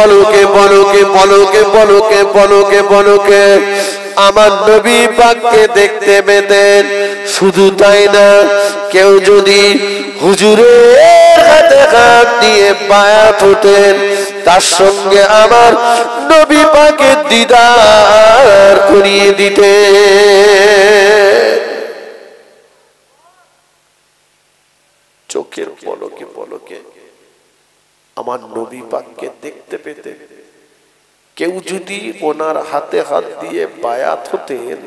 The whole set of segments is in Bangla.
পলকে পলকে পলকে পলকে পলকে পলকে আমার নবী পাককে দেখতে পেতেন। শুধু তাই না, কেউ যদি হুজুরের হাতে হাত দিয়ে বায়াত হতেন, তার সঙ্গে আমার নবী পাকের দিদার করিয়ে দিতেন। চোখের পলকে পলকে আমার নবী পাককে দেখতে পেতেন। কেউ যদি ওনার হাতে হাত দিয়ে বায়াত হতেন,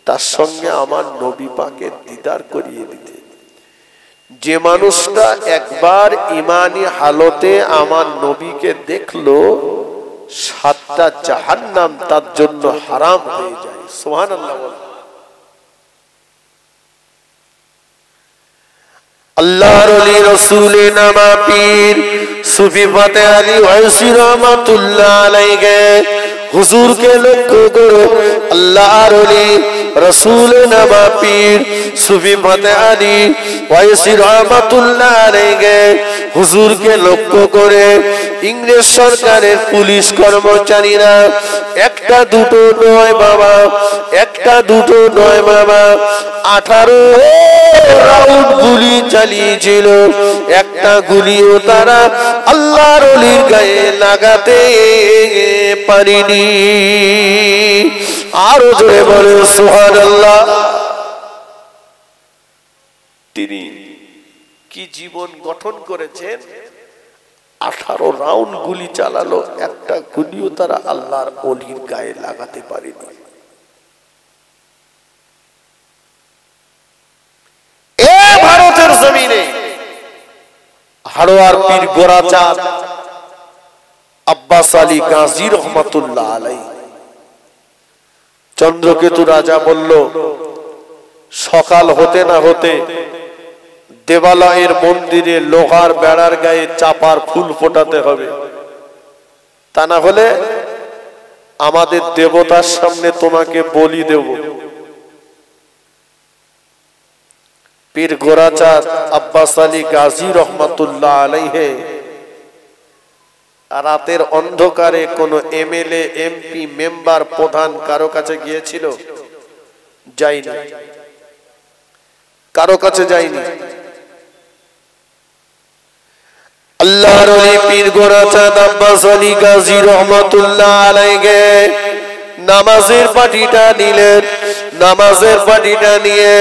তার সঙ্গে আমার নবী পাকের দিদার করিয়ে দিতেন। যে মানুষটা একবার ইমানি হালতে আমার নবীকে দেখলো, 7টা জাহান্নাম তার জন্য হারাম হয়ে যায়। সুবহানাল্লাহ। আল্লাহর ওলি রসুলে নামা পীর সুফি ফাতে আলী ওয়াইসি রহমাতুল্লাহ আলাইহি হুজুরকে লক্ষ্য করে আল্লাহর ওলি রসুলে নামা পীর সুফি ফাতে আলী ওয়াইসি রহমাতুল্লাহ আলাইহি হুজুরকে লক্ষ্য করে ইংরেজ সরকারের পুলিশ কর্মচারীরা একটা দুটো নয় বাবা, একটা দুটো নয় বাবা, 18 রাউন্ড গুলি চালিয়েছিল। একটা গুলিও তারা আল্লাহর ওলির গায়ে লাগাতে পারেনি। আরো জোরে বলে সুবহানাল্লাহ। তিনি কি জীবন গঠন করেছেন? 18 রাউন্ড গুলি চালালো, একটা গুলিও তারা আল্লাহর ওলির গায়ে লাগাতে পারেনি। ভারতের জমিনে হাড়োয়ার পীর গোরাচাঁদ আব্বাস আলী গাজী রহমাতুল্লাহ আলাইহি চন্দ্রকেতু রাজা বলল, সকাল হতে না হতে দেবালয়ের মন্দিরে লোহার বেড়ার গায়ে চাপার ফুল ফোটাতে হবে, তা না হলে আমাদের দেবতার সামনে তোমাকে বলি দেব। পীর গোরাচাঁদ আব্বাস আলী গাজী রহমাতুল্লাহ আলাইহি রাতের অন্ধকারে কোন এমএলএ, এমপি, মেম্বার, প্রধান কারো কাছে গিয়েছিল? যায়নি, কারো কাছে যায়নি। আল্লাহর ওলি পীর গোরাচাঁদ আব্বাস আলী গাজী রহমাতুল্লাহ আলাইহি নামাজের পাটিটা নিলেন। নামাজের পাটিটা নিয়ে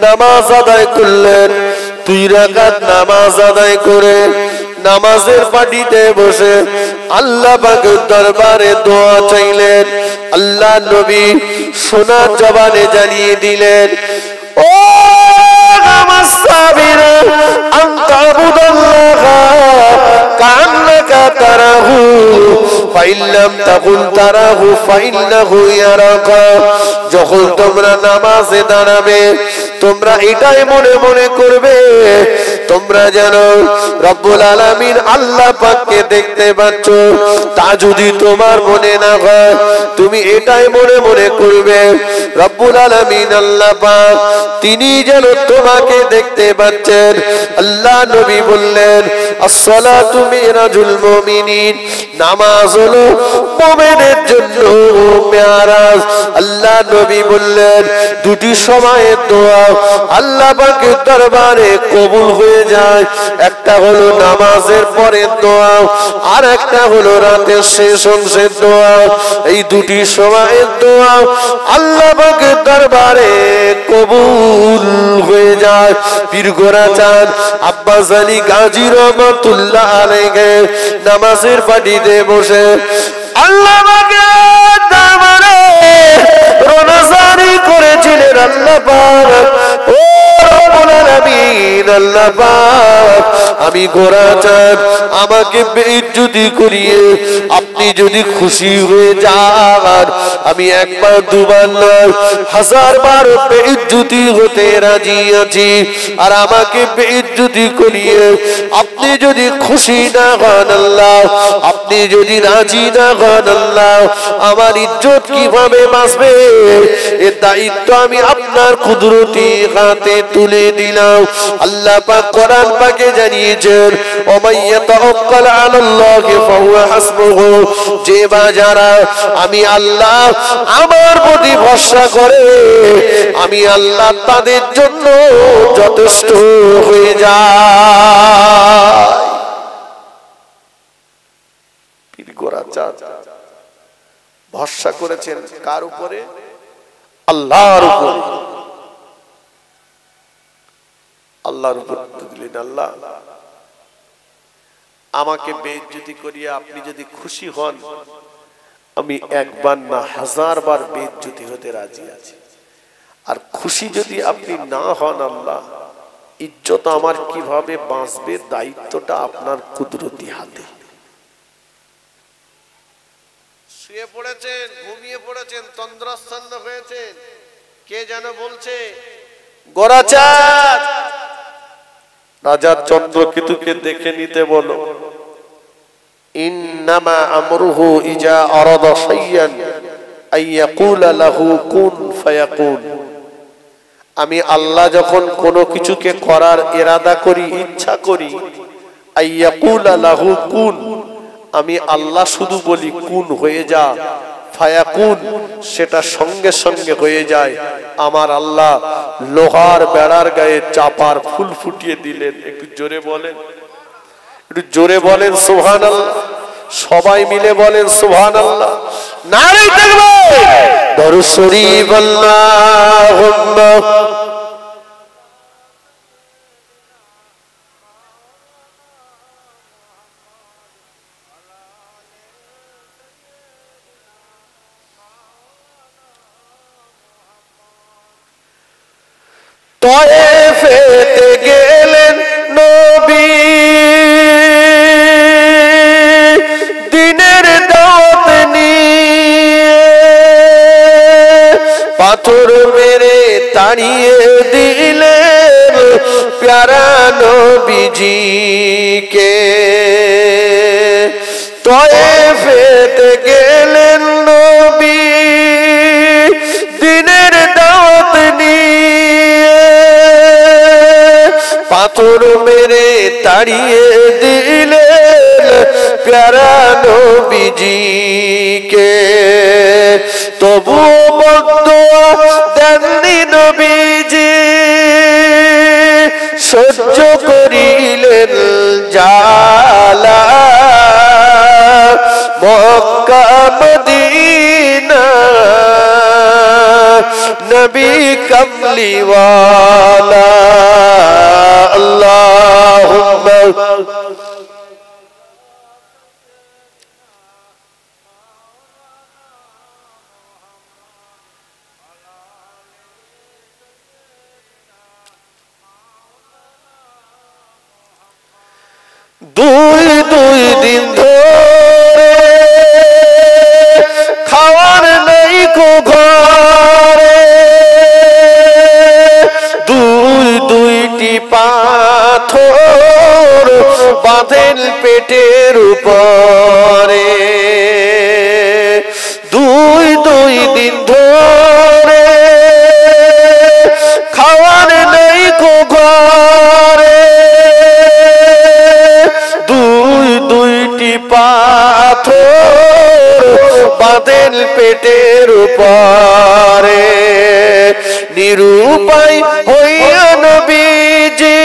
নামাজ আদায় করলেন। 2 রাকাত নামাজ আদায় করে নামাজের পাটিতে বসে আল্লাহ পাকের দরবারে দোয়া চাইলেন। আল্লাহ নবী সোনার জবানে জানিয়ে দিলেন, ও নামাজ সাবিরা আনতা আবুদাল্লাহ কান্নাকা তারাহু ফাইন লাম তাকুন তারাহু ফাইন্নাহু ইয়ারাকা। যখন তোমরা নামাজে দাঁড়াবে, তোমরা এটাই মনে মনে করবে তোমরা যেন রব্বুল আলামিন আল্লাহ পাককে দেখতে পাচ্ছ। তা যদি তোমার মনে না হয়, তুমি এটাই মনে মনে করবে রব্বুল আলামিন আল্লাহ পাক তিনি যেন তোমাকে দেখতে পাচ্ছেন। আল্লাহ নবী বললেন, আসসালাতু মিরাজুল মুমিনিন, নামাজ হলো মুমিনের জন্য মেরাজ। আল্লাহ নবী বললেন, দুটি সময়ের দোয়া আল্লাহ পাকের দরবারে কবুল হয়ে যায়। একটা হলো নামাজের পরের দোয়া, আর একটা হলো রাতের শেষ অংশের দোয়া। এই দুটি সময়ের দোয়া আল্লাহ পাকের দরবারে কবুল হয়ে যায়। পীর গোরাচাঁদ আব্বাস আলী গাজী রহমাতুল্লাহ আলাইহি নামাজের পাটিতে বসে আল্লাহ পাকের দরবারে রোনাজারি করেছিলেন। আল্লাহ পাক, ও রব্বুল আলামিন, আল্লাহ পাক আমি গোরাচাঁদ, আমাকে বেইজ্জতি করিয়ে আপনি আপনি যদি খুশি হয়ে যান আমি একবার দুবার নয় হাজার বার বেইজ্জতি হতে রাজি আছি। আর আমাকে বেইজ্জতি করিয়ে আপনি যদি খুশি না হন আল্লাহ, আপনি যদি রাজি না হন আল্লাহ, আমার ইজ্জত কিভাবে বাঁচবে? এর দায়িত্ব আমি আপনার কুদরতি হাতে তুলে দিলাম। আল্লাহ পাক কোরআন পাকে জানিয়েছেন ওমাই ইয়াতাওয়াক্কাল আলাল্লাহি ফাহুয়া হাসবুহু, যে বা যারা আমি আল্লাহ আমার প্রতি ভরসা করে আমি আল্লাহ তাদের জন্য যথেষ্ট হয়ে যায়। পীর গোরাচাঁদ ভরসা করেছেন কার উপরে? আল্লাহর উপরে। আল্লাহর উপর দিলেন আল্লাহ আমাকে বেইজ্জতি করিয়া আপনি যদি খুশি হন আমি একবার না হাজার বার বেইজ্জতি হতে রাজি আছি। আর খুশি যদি আপনি না হন আল্লাহ ইজ্জত আমার কিভাবে বাঁচবে দায়িত্বটা আপনার কুদরতি হাতে। শুয়ে পড়েছেন, ঘুমিয়ে পড়েছেন, তন্দ্রাচ্ছন্ন হয়েছেন, কে যেন বলছে গোরাচাঁদ রাজা চন্দ্রকেতুকে দেখে নিতে বলো। ইন্নামা আমরুহু ইজা আরাদা শাইয়ান আইয়াকুলা লাহু কুন ফায়াকুন। আমি আল্লাহ যখন কোনো কিছুকে করার ইরাদা করি, ইচ্ছা করি, আইয়াকুলা লাহু কুন, আমি আল্লাহ শুধু বলি কুন হয়ে যা, ফায়াকুন সেটা সঙ্গে সঙ্গে হয়ে যায়। আমার আল্লাহ লোহার বেড়ার গায়ে চাপার ফুল ফুটিয়ে দিলেন। একটু জোরে বলেন, একটু জোরে বলেন সুবহানাল্লাহ। সবাই মিলে বলেন সুবহানাল্লাহ। নারে তাকবীর, দরুদ শরীফ আল্লাহুম্মা তয়েফেতে গেলেন নবী দিনের দাওয়াত নিয়ে, পাথর মেরে তাড়িয়ে দিলেন প্যারা নবীজিকে। তয়েফেতে গেলেন নবী দিনের দাওয়াত নিয়ে, পাথর মেরে তাড়িয়ে দিলেন প্যারা নবীজিকে। তবুও বদদুয়া দেননি নবীজি, সহ্য করিলেন জালা। মক্কা মদিনা নবী কমলিওয়ালা আল্লাহুম্মা দুই দিন ধরে খাওয়ার নেই কো ঘরে, দুইটি পাথর বাঁধেন পেটের উপরে। দুই দিন ধরে খাওয়ার নেই কো ঘরে, দুইটি পাথর বাঁধেন পেটের উপরে। নিরুপায় হইয়া নবীজি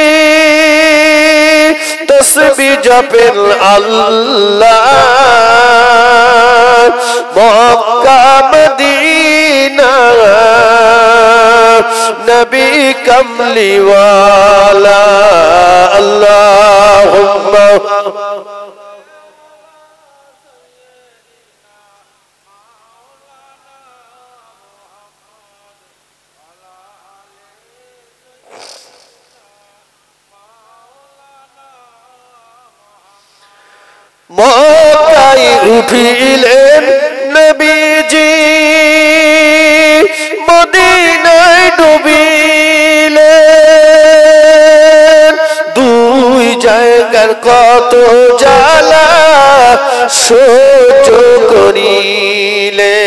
তসবিহ জপেন আল্লাহ। মক্কা মদিনা নবী কমলিওয়ালা আল্লাহুম্মা মক্কায় উঠিলেন নবীজি মদিনায় ডুবিলেন দুই জায়গার কত জ্বালা সহ্য করিলেন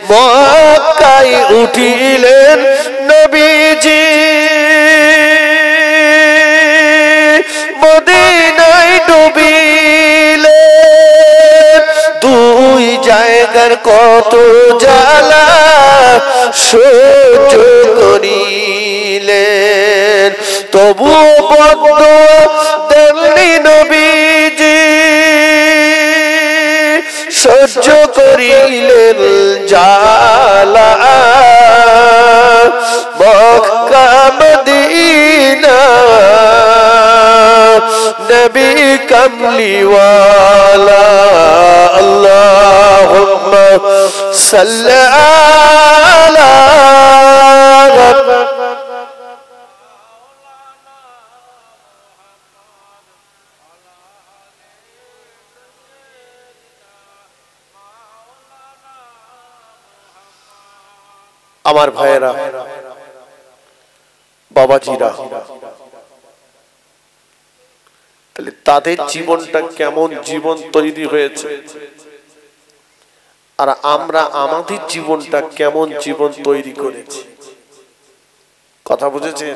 মক্কায় উঠিলেন নবীজি মদিনায় ডুবিলেন দুই জায়গার কত জ্বালা সহ্য করিলেন তবুও বদদুয়া দেননি নবীজি সহ্য করিলেন জ্বালা মক্কা মদিনা নবী কমলিওয়ালা আল্লাহুম্মা সাল্লি আলা আমার ভাইয়েরা বাবাজিরা তাহলে তাদের জীবনটা কেমন জীবন তৈরি হয়েছে আর আমরা আমাদের জীবনটা কেমন জীবন তৈরি করেছি কথা বুঝেছেন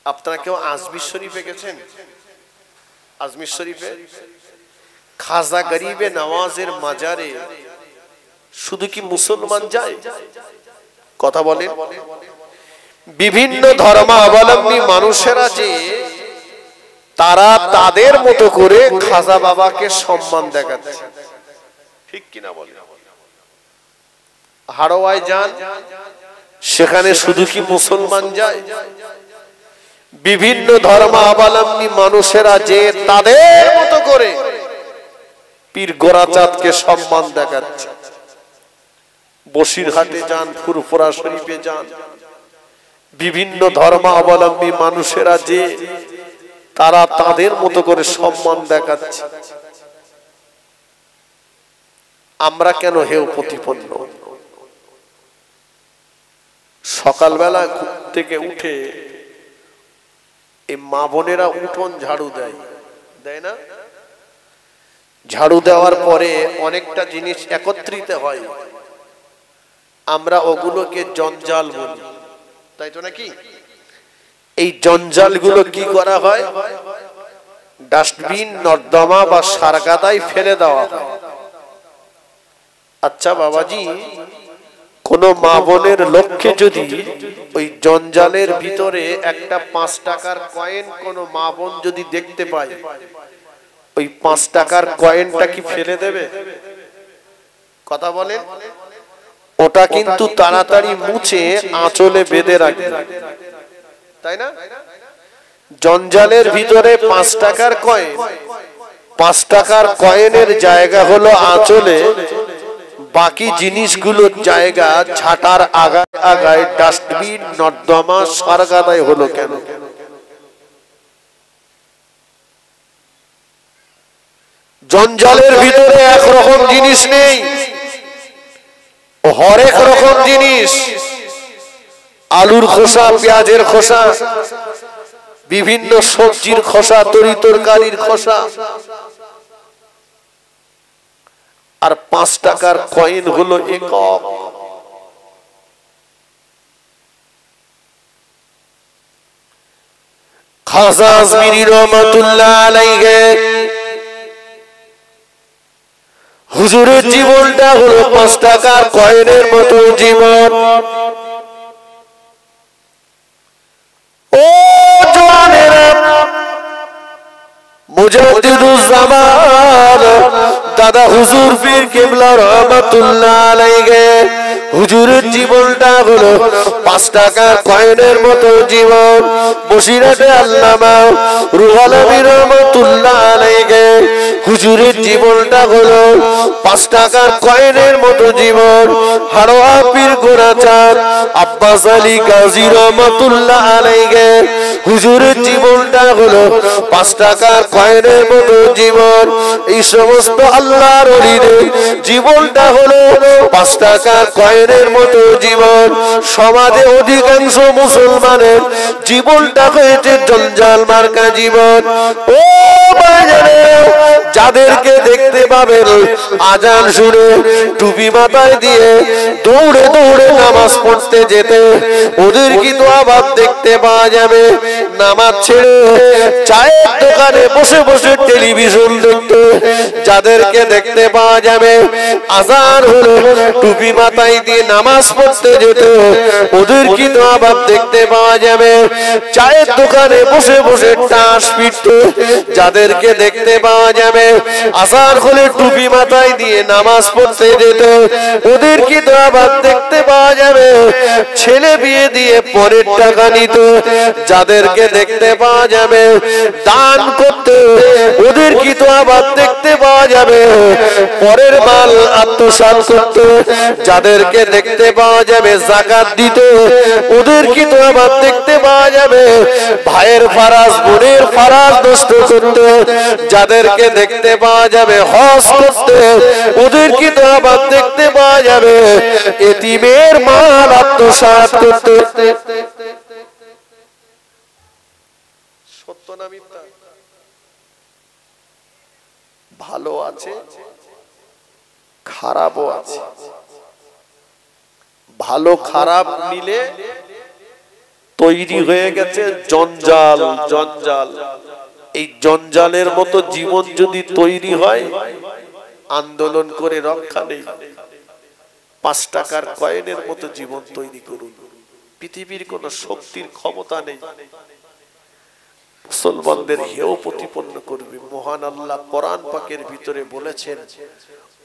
আপনারা কেউ আজমির শরীফে গেছেন আজমির শরীফে খাজা গরিবে নওয়াজের মাজারে শুধু কি মুসলমান যায় কথা বলেন বিভিন্ন ধর্মাবলম্বী মানুষেরা যে তারা তাদের মতো করে খাজা বাবাকে সম্মান দেখাচ্ছে ঠিক কিনা বলেন হাড়োয়ায় যান সেখানে শুধু কি মুসলমান যায় বিভিন্ন ধর্মাবলম্বী মানুষেরা যে তাদের মতো করে পীর গোরাচাঁদকে সম্মান দেখাচ্ছে বসিরহাটে যান ফুরফুরা শরীফে যান বিভিন্ন ধর্মাবলম্বী মানুষেরা যে তারা তাদের মতো করে সম্মান দেখাচ্ছে আমরা কেন হেয় প্রতিপন্ন সকালবেলা ঘুম থেকে উঠে এই মা বোনেরা উঠোন ঝাড়ু দেয় দেয় না ঝাড়ু দেওয়ার পরে অনেকটা জিনিস একত্রিত হয় আমরা ওগুলোকে জঞ্জাল বলি তাই তো নাকি এই জঞ্জালগুলো কি করা হয় ডাস্টবিন নর্দমা বা সারগাদায় ফেলে দেওয়া হয় আচ্ছা বাবাজি কোন মা বোনের লক্ষ্যে যদি ওই জঞ্জালের ভিতরে একটা 5 টাকার কয়েন কোন মা বোন যদি দেখতে পায় ওই 5 টাকার কয়েনটা কি ফেলে দেবে কথা বলেন ওটা কিন্তু তাড়াতাড়ি মুছে আঁচলে বেঁধে রাখবে তাই না জঞ্জালের ভিতরে 5 টাকার কয়েন 5 টাকার কয়েনের জায়গা হলো আঁচলে বাকি জিনিসগুলোর জায়গা ঝাঁটার আগায় আগায় ডাস্টবিন নর্দমা সারগাদায় হলো কেন জঞ্জালের ভিতরে একরকম জিনিস নেই হরেক রকম জিনিস আলুর খোসা পেঁয়াজের খোসা বিভিন্ন সবজির খোসা তরি তরকারির খোসা আর 5 টাকার কয়েন হলো একক খাজা আজমিরি রহমাতুল্লাহ আলাইহি হুজুরের জীবনটা হলো 5 টাকার কয়েনের মতো জীবন ও জওয়ানেরা মুজাদ্দিদুজ্জামান দাদা হুজুর পীর কিবলা রহমাতুল্লাহ আলাইহি হুজুরের জীবনটা হলো 5 টাকার কয়েনের মতো জীবন বসিরহাটে আল্লামা রুহুল আমিন রহমাতুল্লাহ আলাইহি হুজুরের জীবনটা হলো 5 টাকার কয়েনের মতো জীবন হাড়োয়া পীর গোরাচাঁদ আব্বাস আলী গাজী রহমাতুল্লাহ আলাইহি হুজুরের জীবনটা হলো 5 টাকার কয়েনের মতো জীবন। এই সমস্ত আল্লাহর ওলিদের জীবনটা হলো 5 টাকার কয়েনের মতো জীবন। সমাজে অধিকাংশ মুসলমানের জীবনটা হয়েছে জঞ্জাল মার্কা জীবন। ও বাজারে যাদেরকে দেখতে পাবেন আজান শুনে টুপি মাথায় দিয়ে দৌড়ে দৌড়ে নামাজ পড়তে যেতে, ওদের কিন্তু আবার দেখতে পাওয়া যাবে নামাজ ছেড়ে চায়ের দোকানে বসে বসে টেলিভিশন দেখতে। যাদেরকে দেখতে পাওয়া যাবে আজান হলে টুপি মাথায় দিয়ে নামাজ পড়তে যেত, ওদের কিন্তু আবার দেখতে পাওয়া যাবে চায়ের দোকানে বসে বসে টাস পিটতে। যাদেরকে দেখতে পাওয়া যাবে আজান হলে টুপি মাথায় দিয়ে নামাজ পড়তে যেত, ওদের কিন্তু আবার দেখতে পাওয়া যাবে ছেলে বিয়ে দিয়ে পরের টাকা নিত। যাদেরকে দেখতে পাওয়া যাবে দান করতে, ওদের কিন্তু আবার দেখতে পাওয়া যাবে পরের মাল আত্মসাৎ করতে। যাদেরকে দেখতে পাওয়া যাবে যাকাত দিতে, ওদের কিন্তু আবার দেখতে পাওয়া যাবে ভাইয়ের ফারাজ বোনের ফারাজ নষ্ট করতে। যাদেরকে দেখতে পাওয়া যাবে হজ করতে, ওদের কিন্তু আবার দেখতে পাওয়া যাবে এতিমের মাল আত্মসাৎ করতে। সত্য না মিথ্যা? ভালো আছে, খারাপও আছে। ভালো খারাপ মিলে তৈরি হয়ে গেছে জঞ্জাল। জঞ্জাল, এই জঞ্জালের মতো জীবন যদি তৈরি হয় আন্দোলন করে রক্ষা নেই। 5 টাকার কয়েনের মতো জীবন তৈরি করুন, পৃথিবীর কোন শক্তির ক্ষমতা নেই মুসলমানদের হেয় প্রতিপন্ন করবে। মহান আল্লাহ কোরআন পাকের ভিতরে বলেছেন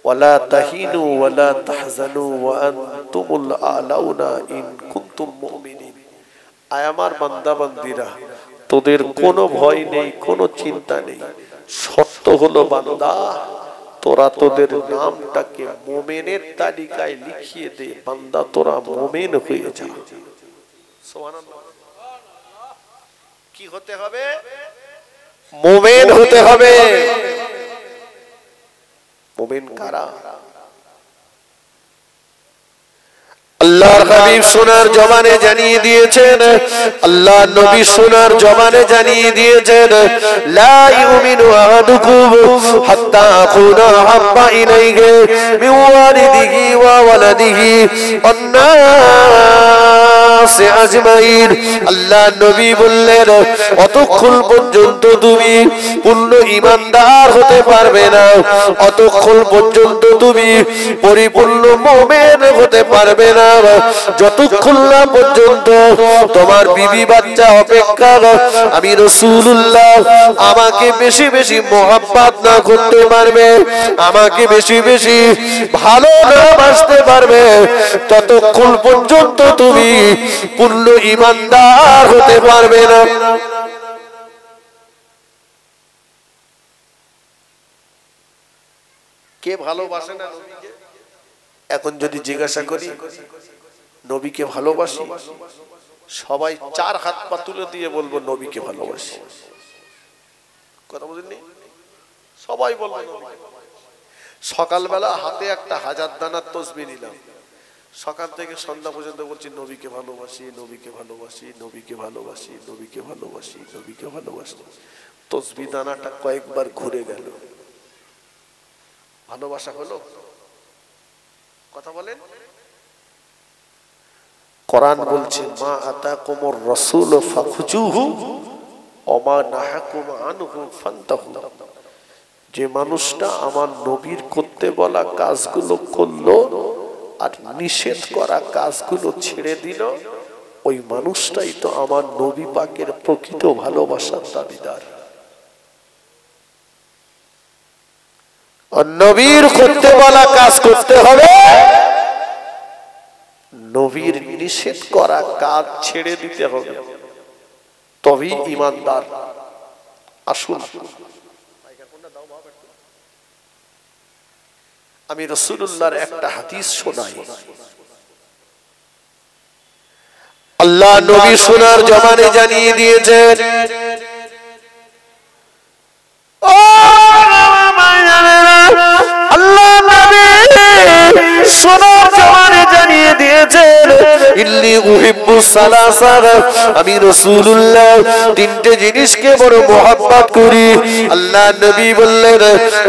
ওয়ালা তাহিনু ওয়ালা তাহজানু ওয়া আনতুমুল আলাউনা ইন কুনতুম মুমিনিন। আয় আমার বান্দা বান্দীরা, তোদের কোনো ভয় নেই, কোনো চিন্তা নেই। সত্য হলো বান্দা, তোরা তোদের নামটাকে মুমিনের তালিকায় লিখিয়ে দে। বান্দা তোরা মুমিন হয়ে যা। সুবহানাল্লাহ। কি হতে হবে? মুমিন হতে হবে। মুমিন কারা? আল্লাহর হাবিব সোনার জবানে জানিয়ে দিয়েছেন, আল্লাহর নবী সোনার জবানে জানিয়ে দিয়েছেন, লা ইউমিনু আহাদুকুম হাত্তা আকুনা হাব্বা ইলাইহি মিন ওয়ালিদিহি ওয়া ওয়ালাদিহি ওয়ান নাসি আজমাইন। আল্লাহর নবী বললেন, অতক্ষণ পর্যন্ত তুমি পূর্ণ ঈমানদার হতে পারবে না, অতক্ষণ পর্যন্ত তুমি পরিপূর্ণ মুমিন হতে পারবে না, যতক্ষণ না পর্যন্ত তোমার বিবি বাচ্চা অপেক্ষা আমি রাসূলুল্লাহ আমাকে বেশি বেশি মোহাব্বত না করতে পারবে, আমাকে বেশি বেশি ভালো না বাসতে পারবে, ততক্ষণ পর্যন্ত তুমি পূর্ণ ঈমানদার হতে পারবে না। কে ভালোবাসে না নবীকে? এখন যদি জিজ্ঞাসা করি নবীকে ভালোবাসি, সবাই 4 হাত পা তুলে দিয়ে বলবো নবীকে ভালোবাসি। কথা বুঝেননি? সবাই বলবো নবীকে। সকালবেলা হাতে একটা 1000 দানার তসবিহ নিলাম, সকাল থেকে সন্ধ্যা পর্যন্ত বলছি নবীকে ভালোবাসি, নবীকে ভালোবাসি, নবীকে ভালোবাসি, নবীকে ভালোবাসি, নবীকে ভালোবাসি। তসবিহ দানাটা কয়েকবার ঘুরে গেল, ভালোবাসা হলো? কথা বলেন। কোরআন বলছে মা আতাকুমুর রাসূল ফাখুজুহু ওয়া মা নাহাকুম আনহু ফান্তাহু। যে মানুষটা আমার নবীর করতে বলা কাজগুলো করলো আর নিষেধ করা কাজগুলো ছেড়ে দিল, ওই মানুষটাই তো আমার নবী পাকের প্রকৃত ভালোবাসার দাবিদার। নবীর করতে বলা কাজ করতে হবে, নবীর নিষেধ করা কাজ ছেড়ে দিতে হবে, তবেই ঈমানদার। আসুন আমি রাসূলুল্লাহর একটা হাদিস শোনাই। আল্লাহ নবী সোনার জমানে জানিয়ে দিয়েছেন, ও আল্লাহ নবী সোনার জমানে জানিয়ে দিয়েছেন, ইন্নী উহিব্বুস সালাসা, আমি রাসূলুল্লাহ তিনটে জিনিসকে বড় মোহাব্বত করি। আল্লাহ নবী বললেন,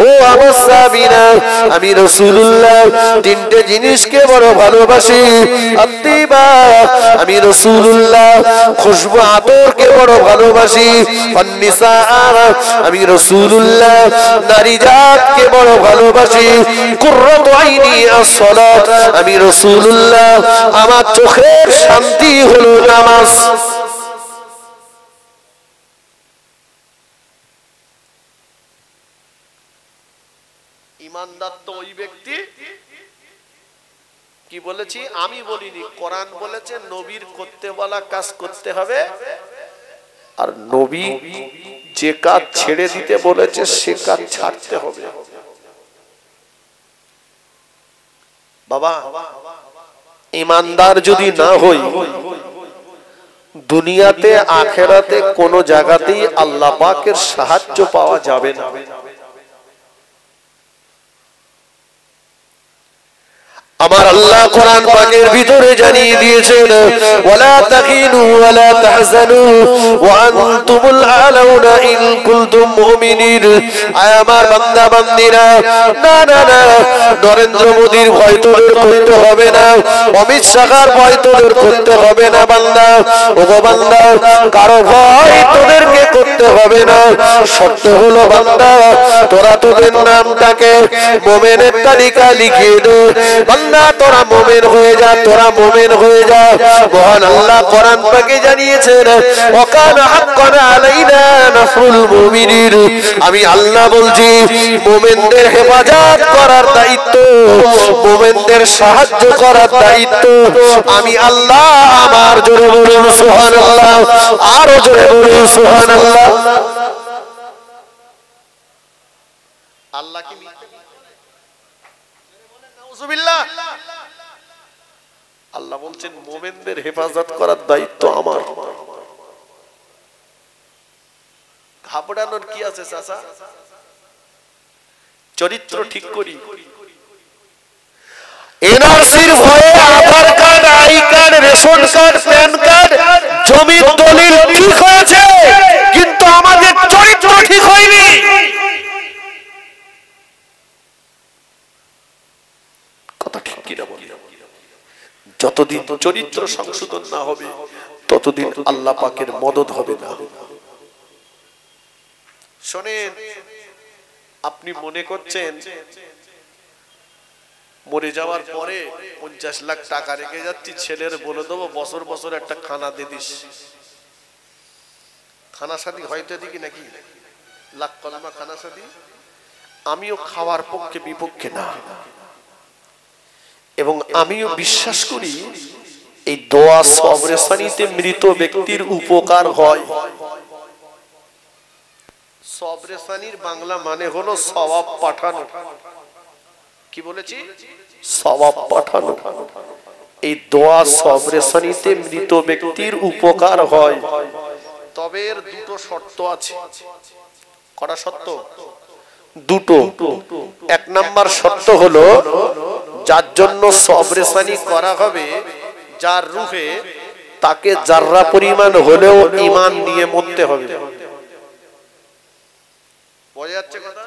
ও আমার সাহাবীরা, আমি রাসূলুল্লাহ তিনটে জিনিসকে বড় ভালোবাসি। আত্তিবা, আমি রাসূলুল্লাহ খুশবু আতরকে বড় ভালোবাসি। অন্নিসা, আমি রাসূলুল্লাহ নারী জাতকে বড় ভালোবাসি। কুররাতু আইনি আস-সালাত, আমি রাসূলুল্লাহ আমার চোখের শান্তি হলো নামাজ। ইমানদার তো ওই ব্যক্তি, কি বলেছি আমি বলিনি, কোরআন বলেছে নবীর করতে বলা কাজ করতে হবে, আর নবী যে কাজ ছেড়ে দিতে বলেছে সে কাজ ছাড়তে হবে। বাবা, ইমানদার যদি না হই, দুনিয়াতে আখেরাতে কোনো জায়গাতেই আল্লাহ পাকের সাহায্য পাওয়া যাবে না। আমার আল্লাহ কোরআন পাকের ভিতরে জানিয়ে দিয়েছেন, ওয়ালা তাকিনু ওয়ালা তাহজানু ওয়া আনতুমুল আলাউনা ইন কুনতুম মুমিনিন। আয় আমার বান্দা বান্দীরা, না না না, নরেন্দ্র মোদীর ভয় তোদের করতে হবে না, অমিত শাহর ভয় তোদের করতে হবে না বান্দা। ওগো বান্দা, কারো ভয় তোদেরকে করতে হবে না। সত্য হলো বান্দা, তোরা তোদের নামটাকে মুমিনের তালিকায় লিখিয়ে দে বান্দা, তোরা মুমিন হয়ে যা, তোরা মুমিন হয়ে যা। মহান আল্লাহ কোরআন পাকে জানিয়েছেন, ওয়াকানা হাক্কান আলাইনা নাসরুল মুমিনিন। আমি আল্লাহ বলছি, মুমিনদের হেফাজত করার দায়িত্ব, মুমিনদের সাহায্য করার দায়িত্ব আমি আল্লাহ আমার। জোরে বলুন সুবহানাল্লাহ, আরো জোরে বলুন সুবহানাল্লাহ। আল্লাহ কি আল্লাহ বলছেন মুমিনদের হেফাজত করার দায়িত্ব আমার। ঘাবড়ানোর কি আছে চাচা? চরিত্র ঠিক করি। এনআরসির ভয়ে Aadhaar card, I card, ration card, PAN card, জমির দলিল ঠিক হয়েছে, কিন্তু আমাদের চরিত্র ঠিক হয়নি। কথা ঠিক কিনা বলি? যতদিন চরিত্র সংশোধন না হবে ততদিন আল্লাহ পাকের মদদ হবে না। শোনেন, আপনি মনে করছেন মরে যাওয়ার পরে 50 লাখ টাকা রেখে যাচ্ছি, ছেলের বলে দেবো বছর বছর একটা খানা দিয়ে দিস। খানা সাদি হয়তো দিকি নাকি, লাখ কলমা খানা সাদি। আমিও খাওয়ার পক্ষে বিপক্ষে না, এবং আমিও বিশ্বাস করি এই দোয়া সবরেসানিতে মৃত ব্যক্তির উপকার হয়। সবরেসানির বাংলা মানে হলো সওয়াব পাঠানো। কি বলেছি? সওয়াব পাঠানো। এই দোয়া সবরেসানিতে মৃত ব্যক্তির উপকার হয়, তবে এর দুটো শর্ত আছে। কটা শর্ত? দুটো। এক নাম্বার শর্ত হলো, যার জন্য সবরেসানি করা হবে, যার রূহে তাকে জাররা পরিমাণ হলেও ঈমান নিয়ে মরতে হবে। বোঝা যাচ্ছে কথা?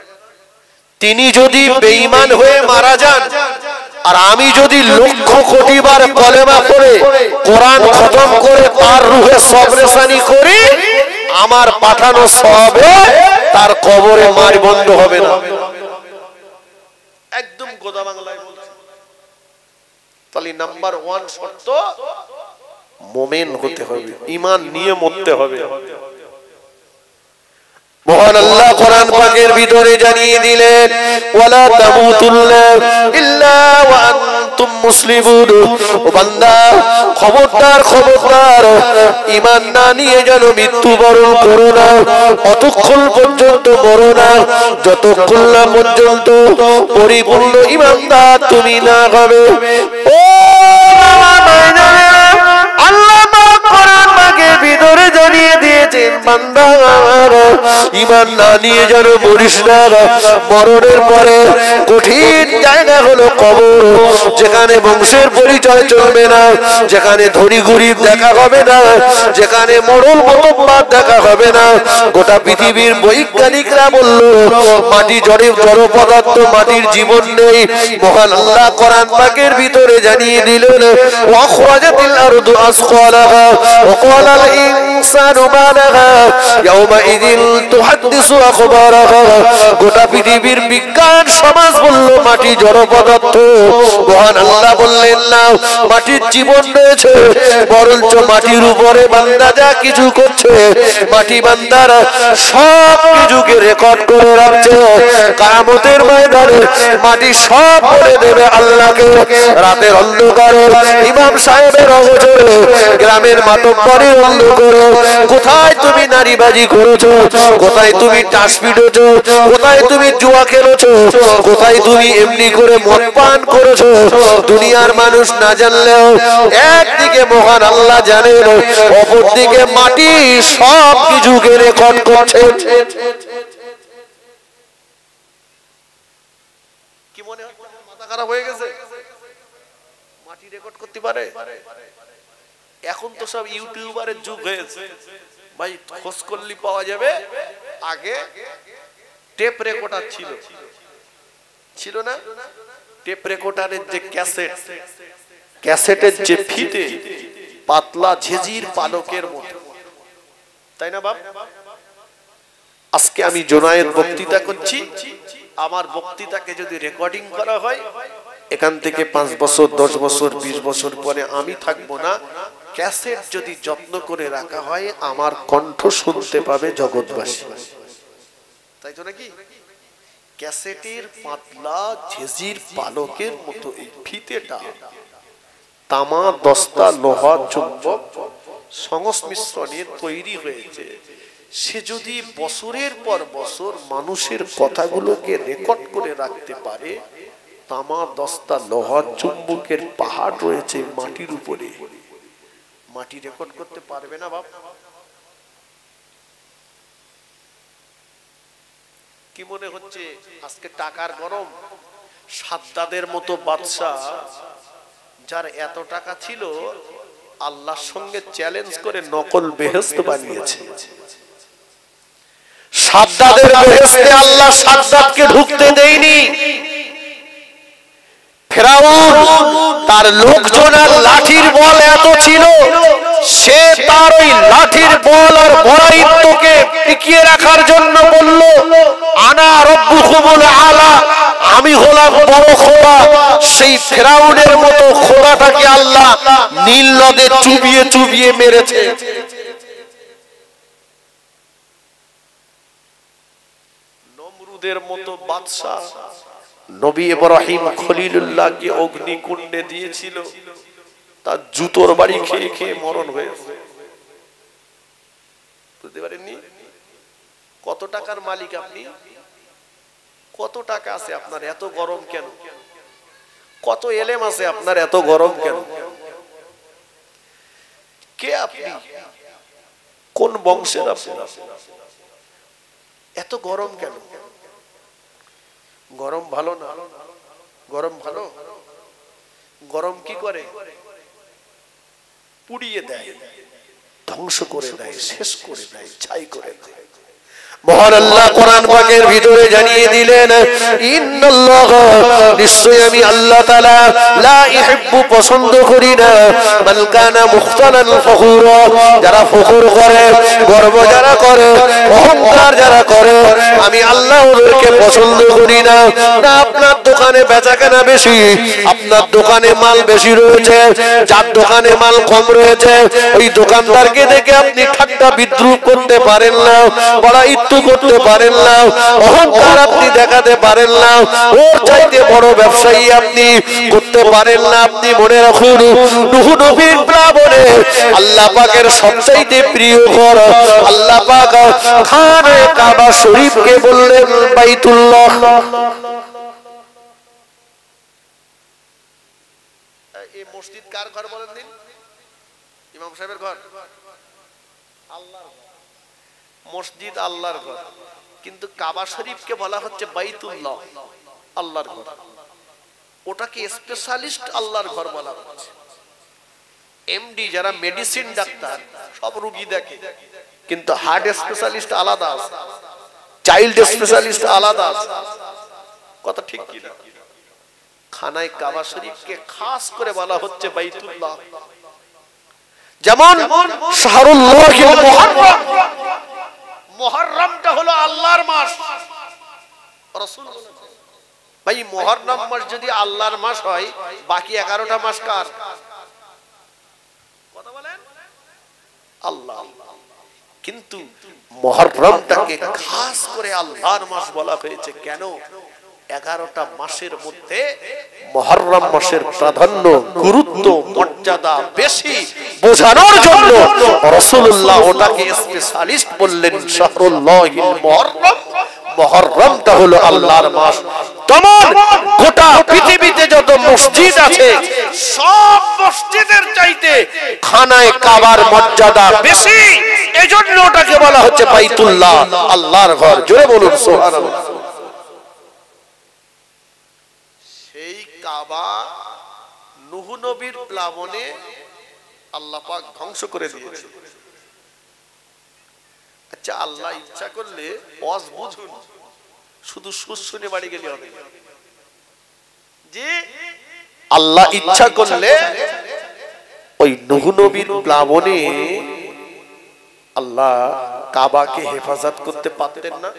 তিনি যদি বেঈমান হয়ে মারা যান, আর আমি যদি লক্ষ কোটি বার কলেমা পড়ে কোরআন খতম করে তার রূহে সবরেসানি করি, আমার পাঠানো সবে তার কবরে মার বন্ধ হবে না। একদম গোদা বাংলায় বলছি। তাহলে নাম্বার 1 শর্ত, মুমিন হতে হবে, ঈমান নিয়ে মরতে হবে। মহান আল্লাহ কোরআন পাকের ভিতরে জানিয়ে দিলেন, ওয়ালা তামুতুন্না ইল্লা ওয়া আনতুম মুসলিমুন। ও বান্দা, খবরদার খবরদার, ঈমান না নিয়ে যেন মৃত্যুবরণ করো না। অতক্ষণ পর্যন্ত মরো না যতক্ষণ না পর্যন্ত পরিপূর্ণ ঈমানদার তুমি না হবে। ও আল্লাহ পাক ভিতরে জানিয়ে দিয়েছেন বান্দা ঈমান না নিয়ে যেন মরিস না, মরণের পরে কঠিন জায়গা হলো কবর, যেখানে বংশের পরিচয় চলবে না, যেখানে ধনী গরিব দেখা হবে না, যেখানে মরল মতবাদ দেখা হবে না। গোটা পৃথিবীর বৈজ্ঞানিকরা বলল মাটি জড় পদার্থ, মাটির জীবন নেই। মহান আল্লাহ কোরআন পাকের ভিতরে জানিয়ে দিলেন ওয়াখরাজাতিল আরদু আসকালাহা ওয়া ক্বালাল ইনসানু মা লাহা ইয়াওমাইযিন তুহাদ্দিসু আখবারাহা। গোটা পৃথিবীর বিজ্ঞান সমাজ বলল মাটি জড় পদার্থ। মহান আল্লাহ বললেন না মাটির জীবন রয়েছে, বরঞ্চ মাটির উপরে বান্দা যা কিছু করছে মাটি বান্দার সব কিছুকে রেকর্ড করে রাখছে। কিয়ামতের ময়দানে মাটি সব বলে দেবে আল্লাহকে। রাতের অন্ধকারে ইমাম সাহেবের অগোচরে, গ্রামের মাতব্বরের অন্ধকারে কোথায় তুমি নারীবাজি করেছো, কোথায় তুমি টাস পিটেছো, কোথায় তুমি জুয়া খেলেছো, কোথায় তুমি এমনি করে মদ পান করেছো, দুনিয়ার মানুষ না জানলেও একদিকে মহান আল্লাহ জানেন, অপরদিকে মাটি সব কিছুকে রেকর্ড করছে। কি মনে হয় মাথা খারাপ হয়ে গেছে? মাটি রেকর্ড করতে পারে? এখন তো সব ইউটিউবারের যুগ হয়েছে ভাই, খোঁজ করলে পাওয়া যাবে। আগে টেপ রেকর্ডার ছিল না? টেপ রেকর্ডারের যে ক্যাসেটের যে ফিতে পাতলা ঝিঝির পালকের মতো, তাই না বাপ? আজকে আমি জোনায়েত বক্তৃতা করছি, আমার বক্তৃতাকে যদি রেকর্ডিং করা হয়, এখান থেকে 5 বছর 10 বছর 20 বছর পরে আমি থাকবো না, ক্যাসেট যদি যত্ন করে রাখা হয় আমার কণ্ঠ শুনতে পাবে জগৎবাসী, তাই তো নাকি? ক্যাসেটের পাতলা ঝিঝির পালকের মতো এই ফিতেটা তামা, দস্তা, লোহা, চুম্বক সংমিশ্রণে তৈরি হয়েছে। সে যদি বছরের পর বছর মানুষের কথাগুলোকে রেকর্ড করে রাখতে পারে, তামা, দস্তা, লোহা, চুম্বকের পাহাড় রয়েছে মাটির উপরে, মাটি রেকর্ড করতে পারবে না বাপ? কি মনে হচ্ছে আজকে টাকার গরম? সাদ্দাদের মতো বাদশা যার এত টাকা ছিল, আল্লাহর সঙ্গে চ্যালেঞ্জ করে নকল বেহেশত বানিয়েছে। সাদ্দাদের বেহেশতে আল্লাহ সাদ্দাদকে ঢুকতে দেয়নি। ফেরাউন তার লোকজনের লাঠির বল এত ছিল, সে তার ওই লাঠির বল আর বড়াইত্বকে টিকিয়ে রাখার জন্য বলল আনা রব্বুকুমুল আলা, আমি হলাম বড় খোদা। সেই ফেরাউনের মতো খোদাটাকে আল্লাহ নীল নদে চুবিয়ে চুবিয়ে মেরেছে। নমরুদের মতো বাদশা নবী ইব্রাহিম খলিলুল্লাহকে অগ্নিকুণ্ডে দিয়েছিল, তার জুতোর বাড়ি খেয়ে খেয়ে মরণ হয়েছে। বুঝতে পারেননি? কত টাকার মালিক আপনি? কত টাকা আছে আপনার? এত গরম কেন? কত এলেম আছে আপনার? এত গরম কেন? কে আপনি? কোন বংশের আপনি? এত গরম কেন? গরম ভালো না? গরম ভালো? গরম কি করে? পুড়িয়ে দেয়, ধ্বংস করে দেয়, শেষ করে দেয়, ছাই করে দেয়। মহান আল্লাহ কোরআন পাকের ভিতরে জানিয়ে দিলেন ইন্নাল্লাহ, নিশ্চয়ই আমি আল্লাহ তাআলা লা ইহিব্বু, পছন্দ করি না, মান কানা মুখতালান ফখুরা, যারা ফখর করে, গর্ব যারা করে, অহংকার যারা করে, আমি আল্লাহ ওদেরকে পছন্দ করি না। না আপনার দোকানে বেচাকেনা বেশি, আপনার দোকানে মাল বেশি রয়েছে, যার দোকানে মাল কম রয়েছে ওই দোকানদারকে দেখে আপনি ঠাট্টা বিদ্রুপ করতে পারেন না, বড় করতে পারেন না, অহংকার আপনি দেখাতে পারেন না, ওর চাইতে বড় ব্যবসায়ী আপনি করতে পারেন না। আপনি মনে রাখুন নূহ নবীর প্লাবনে আল্লাহ পাকের সবচাইতে প্রিয় ঘর আল্লাহ পাক খানে কাবা শরীফকে বললেন বাইতুল্লাহ। এই মসজিদ কার ঘর বলেন দিন? ইমাম সাহেবের ঘর? আল্লাহর ঘর, মসজিদ আল্লাহর ঘর, কিন্তু কাবা শরীফকে বলা হচ্ছে বাইতুল্লাহ, আল্লাহর ঘর। ওটাকে স্পেশালিস্ট আল্লাহর ঘর বলা হচ্ছে। এমডি যারা মেডিসিন ডাক্তার সব রোগী দেখে, কিন্তু হার্ট স্পেশালিস্ট আলাদা আছে, চাইল্ড স্পেশালিস্ট আলাদা আছে। কথা ঠিক কি না? খানায় কাবা শরীফকে খাস করে বলা হচ্ছে বাইতুল্লাহ। যেমন শাহরুল্লাহিল মুহররম, মুহররমটা হলো আল্লাহর মাস। রাসূল ভাই মুহররম মাস যদি আল্লাহর মাস হয়, বাকি 11টা মাস কার? কথা বলেন আল্লাহ। কিন্তু মুহররমটাকে খাস করে আল্লাহর মাস বলা হয়েছে কেন? 11টা মাসের মধ্যে মুহররম মাসের প্রাধান্য, গুরুত্ব, মর্যাদা বেশি বোঝানোর জন্য রাসূলুল্লাহ ওটাকে স্পেশালিস্ট বললেন শাহরুল্লাহিল মুহররম। মুহররমটা হলো আল্লাহর মাস। তমাম গোটা পৃথিবীতে যত মসজিদ আছে সব মসজিদের চাইতে খানায় কাবার মর্যাদা বেশি, এজন্য ওটাকে বলা হচ্ছে বাইতুল্লাহ, আল্লাহর ঘর। জোরে বলুন সুবহানাল্লাহ। সেই কাবা নূহ নবীর প্লাবনে আল্লাহ পাক ধ্বংস করে দিয়েছে। আচ্ছা, আল্লাহ ইচ্ছা করলে ওয়াজ বুঝুন, শুধু সুর শুনে বাড়ি গেলে হবে যে আল্লাহ ইচ্ছা করলে ওই নূহ নবীর প্লাবনে আল্লাহ কাবাকে হেফাজত করতে পারতেন না?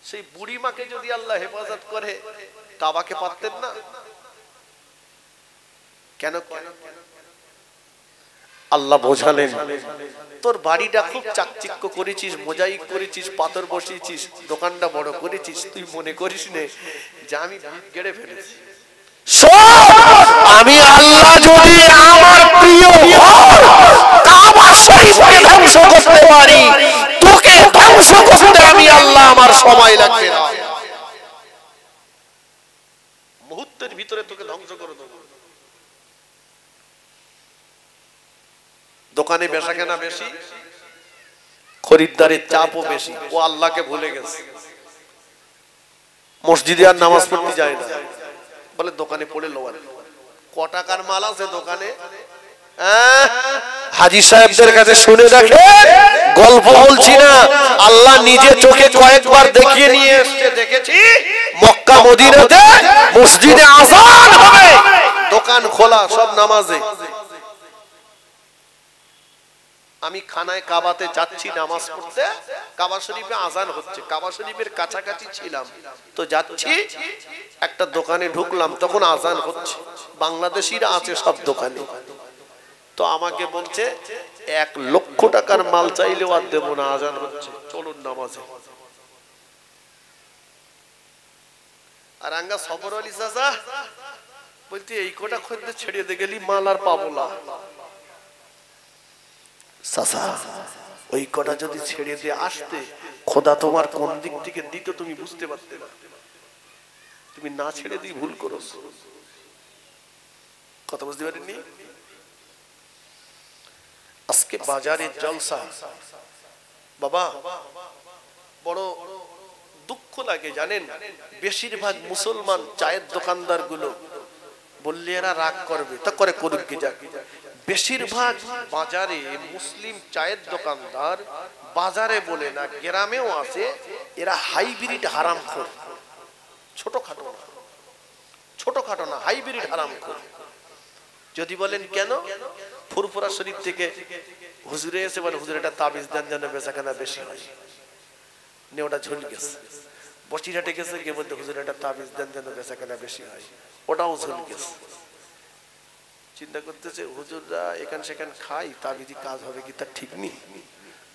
সেই বুড়ি মাকে যদি আল্লাহ হেফাজত করে, কাবাকে পারতেন না? কেন? আল্লাহ বোঝালেন, তোর বাড়িটা খুব চাকচিক্য করেছিস, মোজাইক করেছিস, পাথর বসিয়েছিস, দোকানটা বড় করেছিস, তুই মনে করিস নে যে আমি ভিত গেড়ে ফেলেছি। আমি আল্লাহ যদি আমার প্রিয় ঘর কাবা শরীফকে ধ্বংস করতে পারি, তোকে ধ্বংস করতে আমি আল্লাহ আমার সময় লাগবে না, মুহূর্তের ভিতরে তোকে ধ্বংস করে দেব। দোকানে বেচাকেনা বেশি, খরিদ্দারের চাপও বেশি, ও আল্লাহকে ভুলে গেছে। মসজিদে আর নামাজ পড়তে যায় না, বলে দোকানে পড়ে লোয়ার। ক টাকার মাল আছে দোকানে? হাজী সাহেবদের কাছে শুনে দেখে, গল্প বলছি না, আল্লাহ নিজে চোখে কয়েকবার দেখিয়ে নিয়ে এসেছে। দেখেছি মক্কা মদিনাতে মসজিদে আযান হবে, দোকান খোলা, সব নামাজে। আমি খানায় কাবাতে যাচ্ছি নামাজ পড়তে, কাবা শরীফে আযান হচ্ছে, কাবা শরীফের কাছাকাছি ছিলাম তো যাচ্ছি, একটা দোকানে ঢুকলাম, তখন আযান হচ্ছে, বাংলাদেশিরা আছে সব দোকানে। তো আমাকে বলছে 1 লক্ষ টাকার মাল চাইলেও আর দেবো না, আযান হচ্ছে, চলুন নামাজে। আর আঙ্গা সফর আলী চাচা বলতে, এই কোটা খদ্দে ছেড়ে দিয়ে গেলি, মাল আর পাবো না। চাচা ওই কটা যদি ছেড়ে দিয়ে আসতে, খোদা তোমার কোন দিক থেকে দিত তুমি বুঝতে পারতে না, তুমি না ছেড়ে দিয়ে ভুল করো। কথা বুঝতে পারেননি? আজকে বাজারে জলসা বাবা, বড় দুঃখ লাগে জানেন। বেশিরভাগ মুসলমান চায়ের দোকানদার গুলো বললে এরা রাগ করবে, তা করে করুক কি যাক। বেশিরভাগ বাজারে মুসলিম চায়ের দোকানদার, বাজারে বলে না গ্রামেও আছে, এরা হাইব্রিড হারামখোর। ছোটখাটো না, হাইব্রিড হারামখোর। যদি বলেন কেন? ফুরফুরা শরীফ থেকে হুজুরে এসে বলে, হুজুর এটা তাবিজ দেন যেন বেচাকেনা বেশি হয়, নে ওটা ঝুল গেছে। বসিরহাটে গেছে, গিয়ে বলতে হুজুর এটা তাবিজ দেন যেন বেচাকেনা বেশি হয়, ওটাও ঝুল গেছে। চিন্তা করতেছে হুজুররা এখান সেখান খাই, তাবিজি কাজ হবে কি তার ঠিক নেই,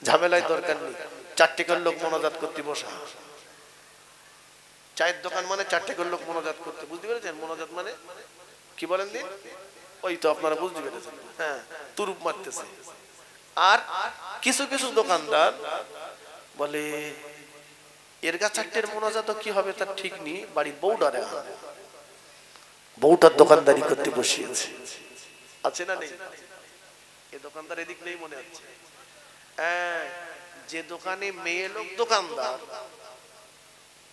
ঝামেলায় দরকার নেই। 4 টাকার লোক মোনাজাত করতে বসা, চায়ের দোকান মানে 4 টাকার লোক মোনাজাত করতে, বুঝতে পেরেছেন? মোনাজাত মানে কি বলেন দিন? ওই তো আপনারা বুঝতে পেরেছেন, হ্যাঁ, তুরুপ মারতেছে। আর কিছু কিছু দোকানদার বলে এর গা 4টের মোনাজাত কি হবে তার ঠিক নেই, বাড়ি বউডারে বউটার দোকানদারি করতে বসিয়েছে। আছে না নেই? এ দোকানদার এদিক নেই মনে হচ্ছে। যে দোকানে মেয়ে লোক দোকানদার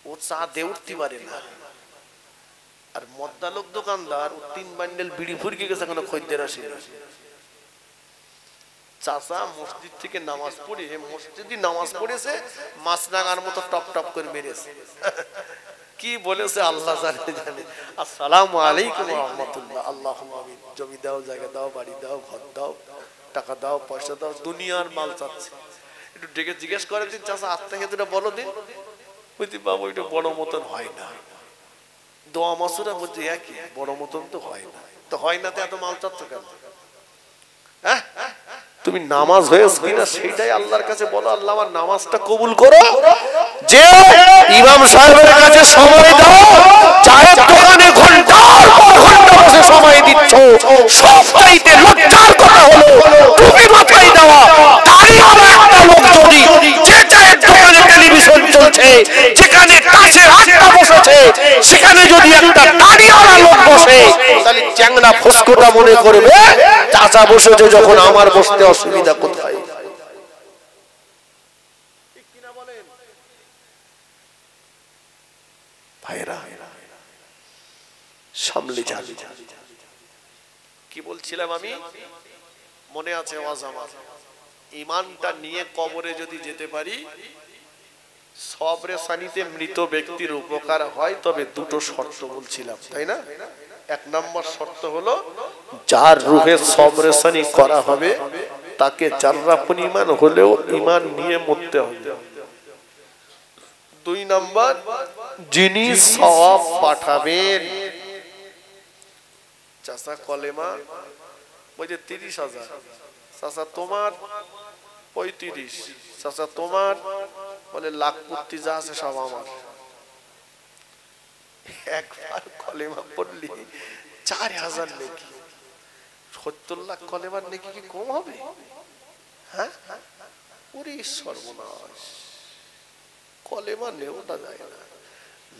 ও চা দে উঠতে পারে না, আর মদ্দা লোক দোকানদার ও 3 বান্ডেল বিড়ি ফুরকে গেছে, কোনো খদ্দের আসে না। চাচা মসজিদ থেকে নামাজ পড়ে, মসজিদে নামাজ পড়েছে, মাছ নাগার মতো টপ টপ করে মেরেছে। কি বলেছে আল্লাহ জানে। আসসালামু আলাইকুম ওয়া রাহমাতুল্লাহ, আল্লাহুম্মা আমিন। জমি দাও, জায়গা দাও, বাড়ি দাও, ঘর দাও, টাকা দাও, পয়সা দাও, দুনিয়ার মাল চাচ্ছে। একটু ডেকে জিজ্ঞেস করে দিন, চাচা আত্মা হেতুটা বলো দিন। বুঝতে বাবু এটা বড় মতন হয় না, দোয়া মাসুরা বলছে একই, বড় মতন তো হয় না। তো হয় না তো এত মাল চাচ্ছ কেন? হ্যাঁ, তুমি নামাজ হয়েছে কিনা সেটাই আল্লাহর কাছে বলো, আল্লাহ আমার নামাজটা কবুল করো। যে ইমাম সাহেবের কাছে সময় দাও, চায়ের দোকানে ঘন্টার পর ঘন্টা বসে সময় দিচ্ছ, সবচাইতে লজ্জার কথা হলো টুপি মাথায় দেওয়া দাড়িওয়ালা একটা লোক যদি যে চায়ের দোকানে টেলিভিশন চলছে, যেখানে কাছের আড্ডা বসেছে, সেখানে যদি একটা দাড়িওয়ালা লোক বসে, তাহলে চ্যাংড়া ফস্কোটা মনে করবে চাচা বসেছে যখন আমার বসতে অসুবিধা কোথায়? ভাইরা সামলে যাবে। কি বলছিলাম আমি, মনে আছে আওয়াজ আমার? ঈমানটা নিয়ে কবরে যদি যেতে পারি, সবরে সানিতে মৃত ব্যক্তির উপকার হয়, তবে দুটো শর্ত বলছিলাম, তাই না? 1 নম্বর শর্ত হলো যার রূহে সবরে সানি করা হবে তাকে যাররা পরিমাণ হলেও ঈমান নিয়ে মরতে হবে। 2 নম্বর, যিনি সওয়াব পাঠাবেন, চাচা কলেমা বলছে 30,000, চাচা তোমার 35, চাচা তোমার বলে লাখপতি যা আছে সব আমার। একবার কলেমা পড়লি 4,000 নেকি, 70 লাখ কলেমার নেকি কি কম হবে? হ্যাঁ, ওরে সর্বনাশ, কলেমা নেওয়া যায় না।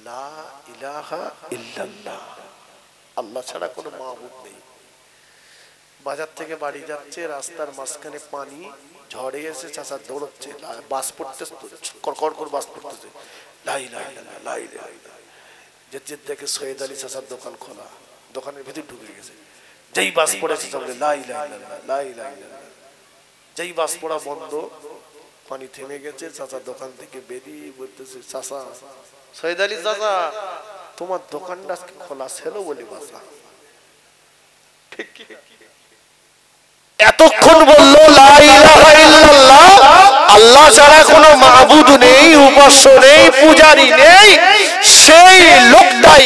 লা ইলাহা ইল্লাল্লাহ, আল্লাহ ছাড়া কোনো মাবুদ নেই। বাজার থেকে বাড়ি যাচ্ছে, রাস্তার মাঝখানে পানি, ঝড়ে এসে চাচা দৌড়চ্ছে, বাস পড়তে কড়কড় করে বাস পড়তেছে, লা ইলাহা ইল্লাল্লাহ, লা ইলাহা ইল্লাল্লাহ। যেতে দেখে সৈয়দ আলী চাচার দোকান খোলা, দোকানের ভিতর ঢুকে গেছে। যেই বাস পড়েছে বলে লা ইলাহা ইল্লাল্লাহ, লা ইলাহা ইল্লাল্লাহ। যেই বাস পড়া বন্ধ, পানি থেমে গেছে, চাচা দোকান থেকে বেরিয়ে বলতেছে, চাচা সৈয়দ আলী চাচা তোমার দোকানটা খোলা ছিল বলে বাসা। ঠিক কি? এতক্ষণ বললো লা ইলাহা ইল্লাল্লাহ, আল্লাহ ছাড়া কোনো মাবুদ নেই, উপাস্য নেই, পূজারি নেই। সেই লোকটাই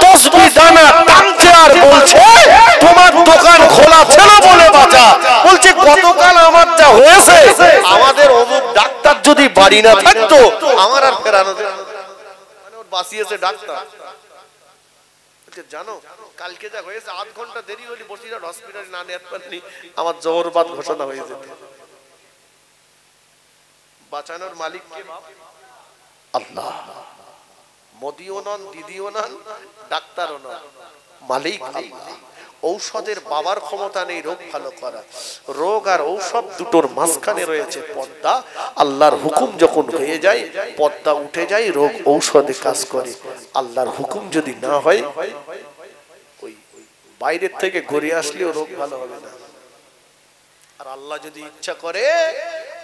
তসবিহ দানা টানছে আর বলছে তোমার দোকান খোলা ছিল বলে বাঁচা। বলছে গতকাল আমার যা হয়েছে, আমাদের অমুক ডাক্তার যদি বাড়ি না থাকতো আমার আর ফেরানো যেত না। মানে ওর বাঁচিয়েছে ডাক্তার। জানো কালকে যা হয়েছে, 8 ঘন্টা দেরি হলে বসিরহাট হসপিটালে না নেওয়ার পারলি আমার জবরবাদ ঘোষণা হয়ে যেত। বাঁচানোর মালিক কে? আল্লাহ। মোদিও নন, দিদিও নন, ডাক্তারও নন, মালিক আল্লাহ। ঔষধের বাবার ক্ষমতা নেই রোগ ভালো করা। রোগ আর ঔষধ দুটোর মাঝখানে রয়েছে পর্দা। আল্লাহর হুকুম যখন হয়ে যায়, পর্দা উঠে যায়, রোগ ঔষধে কাজ করে। আল্লাহর হুকুম যদি না হয়, ওই বাইরের থেকে ঘুরে আসলেও রোগ ভালো হবে না। আর আল্লাহ যদি ইচ্ছা করে,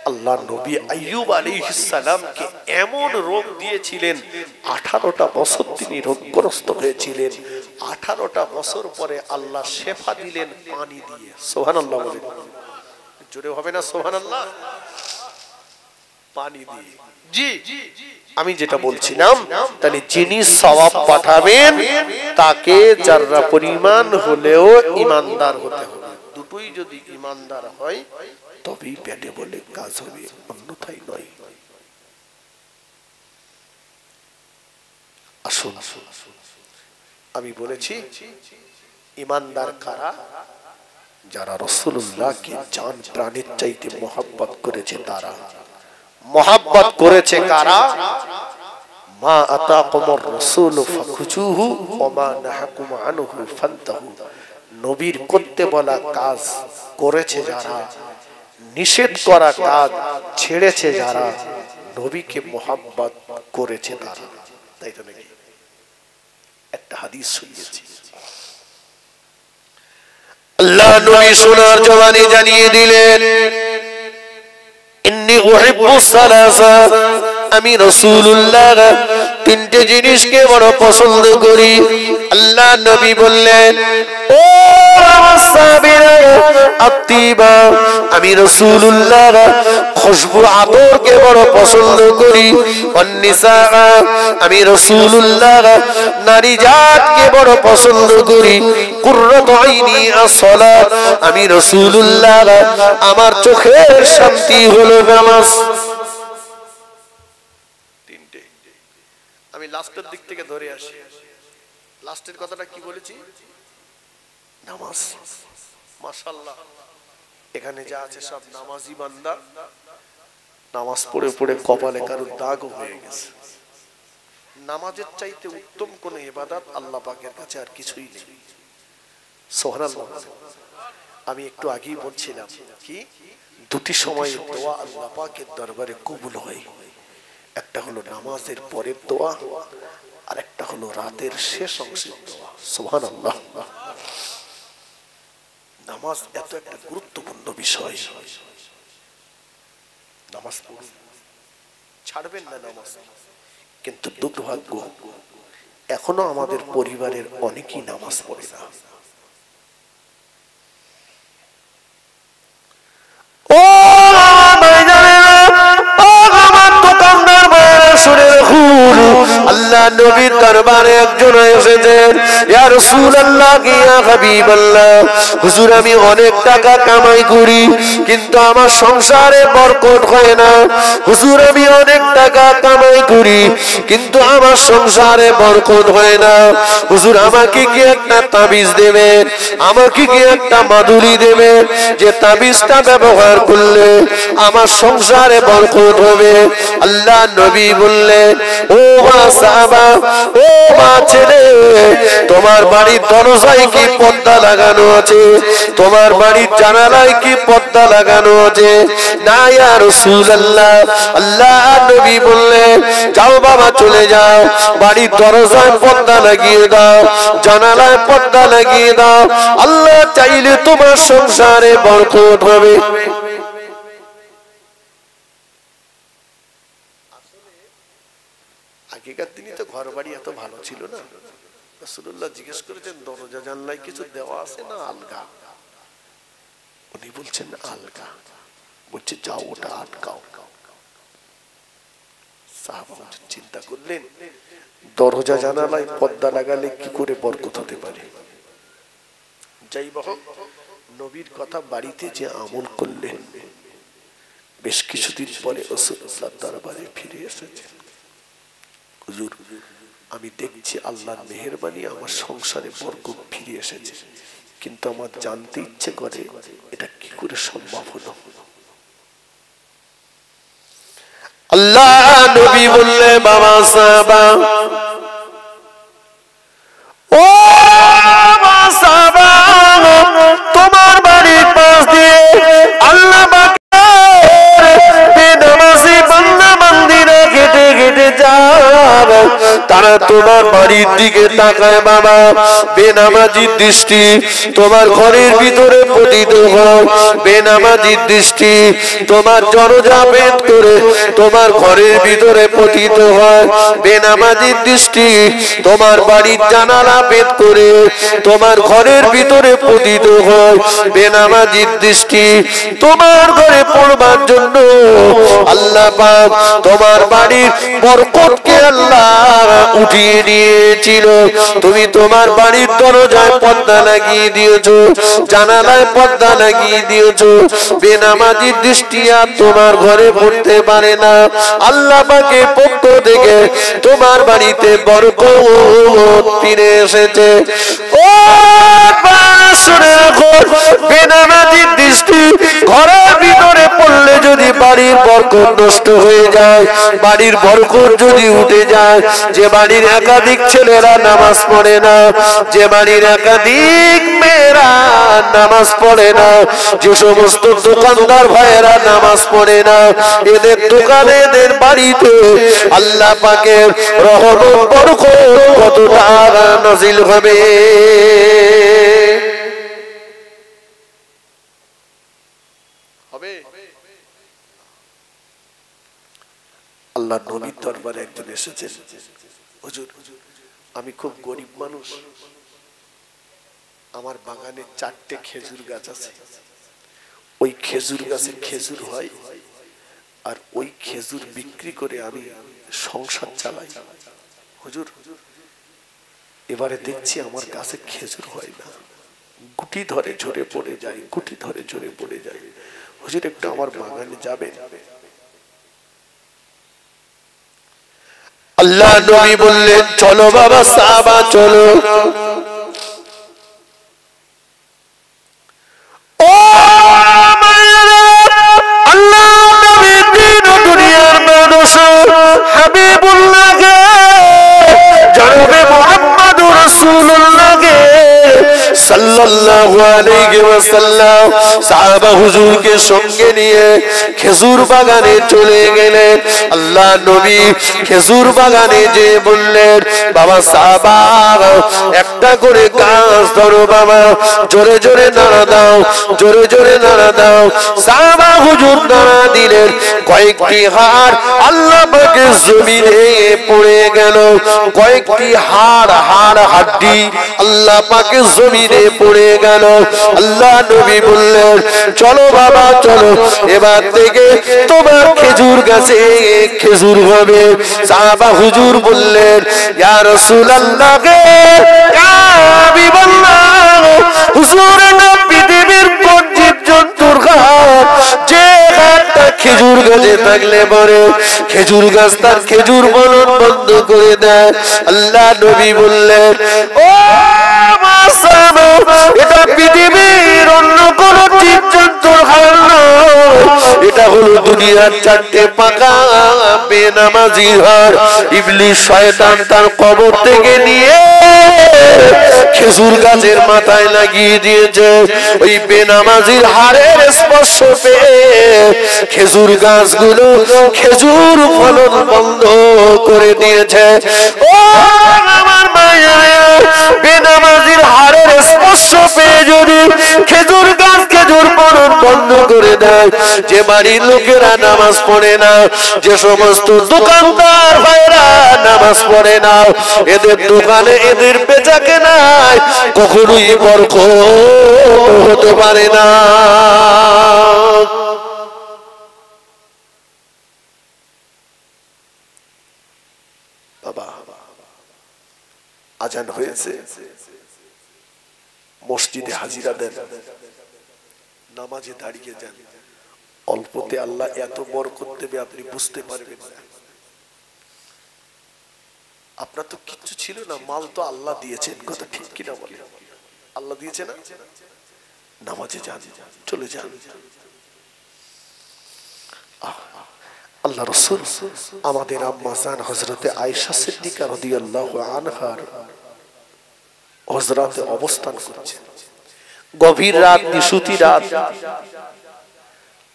আল্লাহ নবী আইয়ুব আলাইহিস সালামকে এমন রোগ দিয়েছিলেন, 18টা বছর তিনি রোগগ্রস্ত হয়েছিলেন। 18টা বছর পরে আল্লাহ শেফা দিলেন পানি দিয়ে। সুবহানাল্লাহ বলেন, জোরে হবে না সুবহানাল্লাহ? পানি দিয়ে। জি, আমি যেটা বলছিলাম, তাহলে যিনি সওয়াব পাঠাবেন তাকে যাররা পরিমাণ হলেও ঈমানদার হতে হবে। দুটোই যদি ঈমানদার হয় তবেই পেটে বলে কাজ হবে, অন্যথায় নয়। আসুন, আমি বলেছি ঈমানদার কারা? যারা রাসূলুল্লাহকে জান প্রাণের চাইতে মহব্বত করেছে তারা। মহব্বত করেছে কারা? মা আতাকুমুর রাসূল ফাখুজুহু ওয়া মা নাহাকুম আনহু ফান্তাহু। নবীর করতে বলা কাজ করেছে যারা, নিষেধ করা কাজ ছেড়েছে যারা, নবীকে মোহাব্বত করেছে তারা। তাই তো নাকি? একটা হাদিস শুনিয়েছি, আল্লাহ নবী সোনার জওয়ানি জানিয়ে দিলেন, ইন্নী উহিব্বুস সালাসা, আমি রাসূলুল্লাহ তিনটে জিনিসকে বড় পছন্দ করি। আল্লাহ নবী বললেন, ও আমার সাহাবীরা, আত্তিবা, আমি রাসূলুল্লাহ খুশবু আতরকে বড় পছন্দ করি। অন্নিসা, আমি রাসূলুল্লাহ নারী জাতকে বড় পছন্দ করি। কুররাতু আইনি আস-সালাত, আমি রাসূলুল্লাহ আমার চোখের শান্তি হলো নামাজ। তিনটে। আমি লাস্টের দিক থেকে ধরে আসি, লাস্টের কথাটা কি বলেছি? নামাজ। মাশাআল্লাহ, এখানে যা আছে সব নামাজি বান্দা। নামাজ পড়ে পড়ে কপালে কারো দাগও হয়ে গেছে। নামাজের চাইতে উত্তম কোন ইবাদত আল্লাহ পাকের কাছে আর কিছুই নেই। সুবহানাল্লাহ। আমি একটু আগেই বলছিলাম কি, দুটি সময়ে দোয়া আল্লাহ পাকের দরবারে কবুল হয়। একটা হলো নামাজের পরের দোয়া, আর একটা হলো রাতের শেষ অংশের দোয়া। সুবহানাল্লাহ। নামাজ এত একটা গুরুত্বপূর্ণ বিষয়। নামাজ ছাড়বেন না নামাজ, কিন্তু দুর্ভাগ্য এখনো আমাদের পরিবারের অনেকেই নামাজ পড়ে না। ও আল্লাহ নবীর দরবারে একজন এসেছেন, ইয়া রাসূলুল্লাহ, ইয়া হাবিবাল্লাহ, হুজুর আমি অনেক টাকা কামাই করি কিন্তু আমার সংসারে বরকত হয় না। হুজুর আমি অনেক টাকা কামাই করি কিন্তু আমার সংসারে বরকত হয় না। হুজুর আমাকে কি একটা তাবিজ দেবেন, আমাকে কি একটা মাদুলি দেবেন, যে তাবিজটা ব্যবহার করলে আমার সংসারে বরকত হবে। আল্লাহ নবী বললেন, ও মা সাহাবা, ও মা ছেলে, তোমার বাড়ির দরজায় কি পর্দা লাগানো আছে? তোমার বাড়ির জানালায় কি পর্দা লাগানো আছে? না ইয়া রাসূলুল্লাহ। আল্লাহ নবী বললেন, যাও বাবা চলে যাও, বাড়ির দরজায় পর্দা লাগিয়ে দাও, জানালায় পর্দা লাগিয়ে দাও। আল্লাহ চাইলে তোমার সংসারে বরকত হবে। আগেকার দিনে তো ঘর বাড়ি এত ভালো ছিল না। রাসূলুল্লাহ জিজ্ঞেস করেছেন, দরজা জানলায় কিছু দেওয়া আছে না আলগা? উনি বলছেন আলগা। বলছে যাও ওটা আটকাও। সাহাবা চিন্তা করলেন, দরজা জানালায় পর্দা লাগালে কি করে বরকত হতে পারে? যাই হোক, নবীর কথা বাড়িতে যে আমল করলেন, বেশ কিছুদিন পরে রাসূলুল্লাহর দরবারে ফিরে এসেছেন। হুজুর আমি দেখছি আল্লাহর মেহেরবানি আমার সংসারে বরকত ফিরে এসেছে, কিন্তু আমার জানতে ইচ্ছে করে এটা কি করে সম্ভব হলো। আল্লাহ নবী বললেন, বাবা সাহাবা, ও বাবা সাহাবা, তোমার বাড়ির পাশ দিয়ে আল্লাহ বেনামাজি বান্দা বান্দিরা হেঁটে হেঁটে যায়, তারা তোমার বাড়ির দিকে তাকায় বাবা। বেনামাজির দৃষ্টি তোমার ঘরের ভিতরে পতিত হয়, বেনামাজির দৃষ্টি তোমার দরজা ভেদ করে তোমার ঘরের ভিতরে পতিত হয়, বেনামাজির দৃষ্টি তোমার বাড়ির জানালা ভেদ করে তোমার ঘরের ভিতরে পতিত হয়, বেনামাজির দৃষ্টি তোমার ঘরে পড়বার জন্য আল্লাহ পাক তোমার বাড়ির বরকতকে আল্লাহ উঠিয়ে নিয়েছিল। তুমি তোমার বাড়ির দরজায় পর্দা লাগিয়ে দিয়েছো, জানালায় পর্দা লাগিয়ে দিয়েছো, বেনামাজির দৃষ্টি আর তোমার ঘরে পড়তে পারে না। আল্লাহ পাকের পক্ষ থেকে তোমার বাড়িতে বরকত ফিরে এসেছে। ও শুনে রাখো, বেনামাজির দৃষ্টি ঘরের ভিতরে পড়লে যদি বাড়ির বরকত নষ্ট হয়ে যায়, বাড়ির বরকত যদি উঠে যায়, যে বাড়ির একাধিক ছেলেরা নামাজ পড়ে না, যে বাড়ির একাধিক মেয়েরা নামাজ পড়ে না, যে সমস্ত দোকানদার ভাইয়েরা নামাজ পড়ে না, এদের দোকানে এদের বাড়িতে আল্লাহ পাকের রহমত বরকত কতটা নাযিল হবে। আল্লাহ নবীর দরবারে একজন এসেছেন, হুজুর আমি খুব গরিব মানুষ, আমার বাগানে 4টে খেজুর গাছ আছে, ওই খেজুর গাছে খেজুর হয় আর ওই খেজুর বিক্রি করে আমি সংসার চালাই। হুজুর এবারে দেখছি আমার গাছে খেজুর হয় না, গুটি ধরে ঝরে পড়ে যায়, গুটি ধরে ঝরে পড়ে যায়, হুজুর একটু আমার বাগানে যাবেন? আল্লাহ নবী বললেন চলো বাবা সাহাবা চলো। ও আল্লাহ নবী দিন দুনিয়ার মানুষ হাবিবুল্লাহকে জনাবে মুহাম্মদুর রাসূলুল্লাহকে সাল্লাল্লাহু আলাইহি ওয়াসাল্লাম সাহাবা হুজুরকে সঙ্গে নিয়ে খেজুর বাগানে চলে গেলেন। আল্লাহ নবী খেজুর বাগানে যে বললেন বাবা সাহাবা একটা করে গাছ ধরো বাবা, জোরে জোরে নাড়া দাও, জোরে জোরে নাড়া দাও। সাহাবা হুজুর নাড়া দিলেন, কয়েকটি হাড় আল্লাহ পাকের জমিনে পড়ে গেল, কয়েকটি হাড় হাড্ডি আল্লাহ পাকের জমিনে পড়ে গেল। আল্লাহ নবী বললেন চলো বাবা চলো, এবার থেকে তোমার খেজুর গাছে খেজুর হবে। সাহাবা হুজুর বললেন ইয়া রাসূলুল্লাহ গে কাবি বললাম হুজুর না পৃথিবীর কোন জীবজন্তুর ঘাট যে ঘাটটা খেজুর গাছে থাকলে পরে খেজুর গাছ তার খেজুর ফলন বন্ধ করে দেয়? আল্লাহ নবী বললেন ও মাসাবা এটা পৃথিবীর অন্য কোন জীবজন্তুর ঘাট নয়, এটা হলো দুনিয়ার 4টে পাকা বেনামাজি হাড়। ইবলিস শয়তান তার কবর থেকে নিয়ে খেজুর গাছের মাথায় লাগিয়ে দিয়েছে। ওই বেনামাজির হাড়ের স্পর্শ পেয়ে খেজুর গাছগুলো খেজুর ফলন বন্ধ করে দিয়েছে। ও আমার মায়া, বেনামাজির হাড়ের স্পর্শ পেয়ে যদি খেজুর গাছ খেজুর ফলন বন্ধ করে দেয়, যে বাড়ির লোকেরা নামাজ পড়ে না, যে সমস্ত দোকানদার ভাইরা নামাজ পড়ে না, এদের দোকানে এদের বেচা কেনায় কখনোই বরকত হতে পারে না। বাবা আজান হয়েছে, মসজিদে হাজিরা দেন, নামাজে দাঁড়িয়ে যান, অল্পতে আল্লাহ এত বরকত দেবে আপনি বুঝতে পারবেন না। আপনার তো কিচ্ছু ছিল না, মাল তো আল্লাহ দিয়েছেন, কথা ঠিক কিনা বলে? আল্লাহ দিয়েছে না? নামাজে যান, চলে যান। আল্লাহ রাসূল আমাদের আম্মা জান হযরতে আয়েশা সিদ্দিকা রাদিয়াল্লাহু আনহার হযরতে অবস্থান করছেন, গভীর রাত, নিশুতি রাত।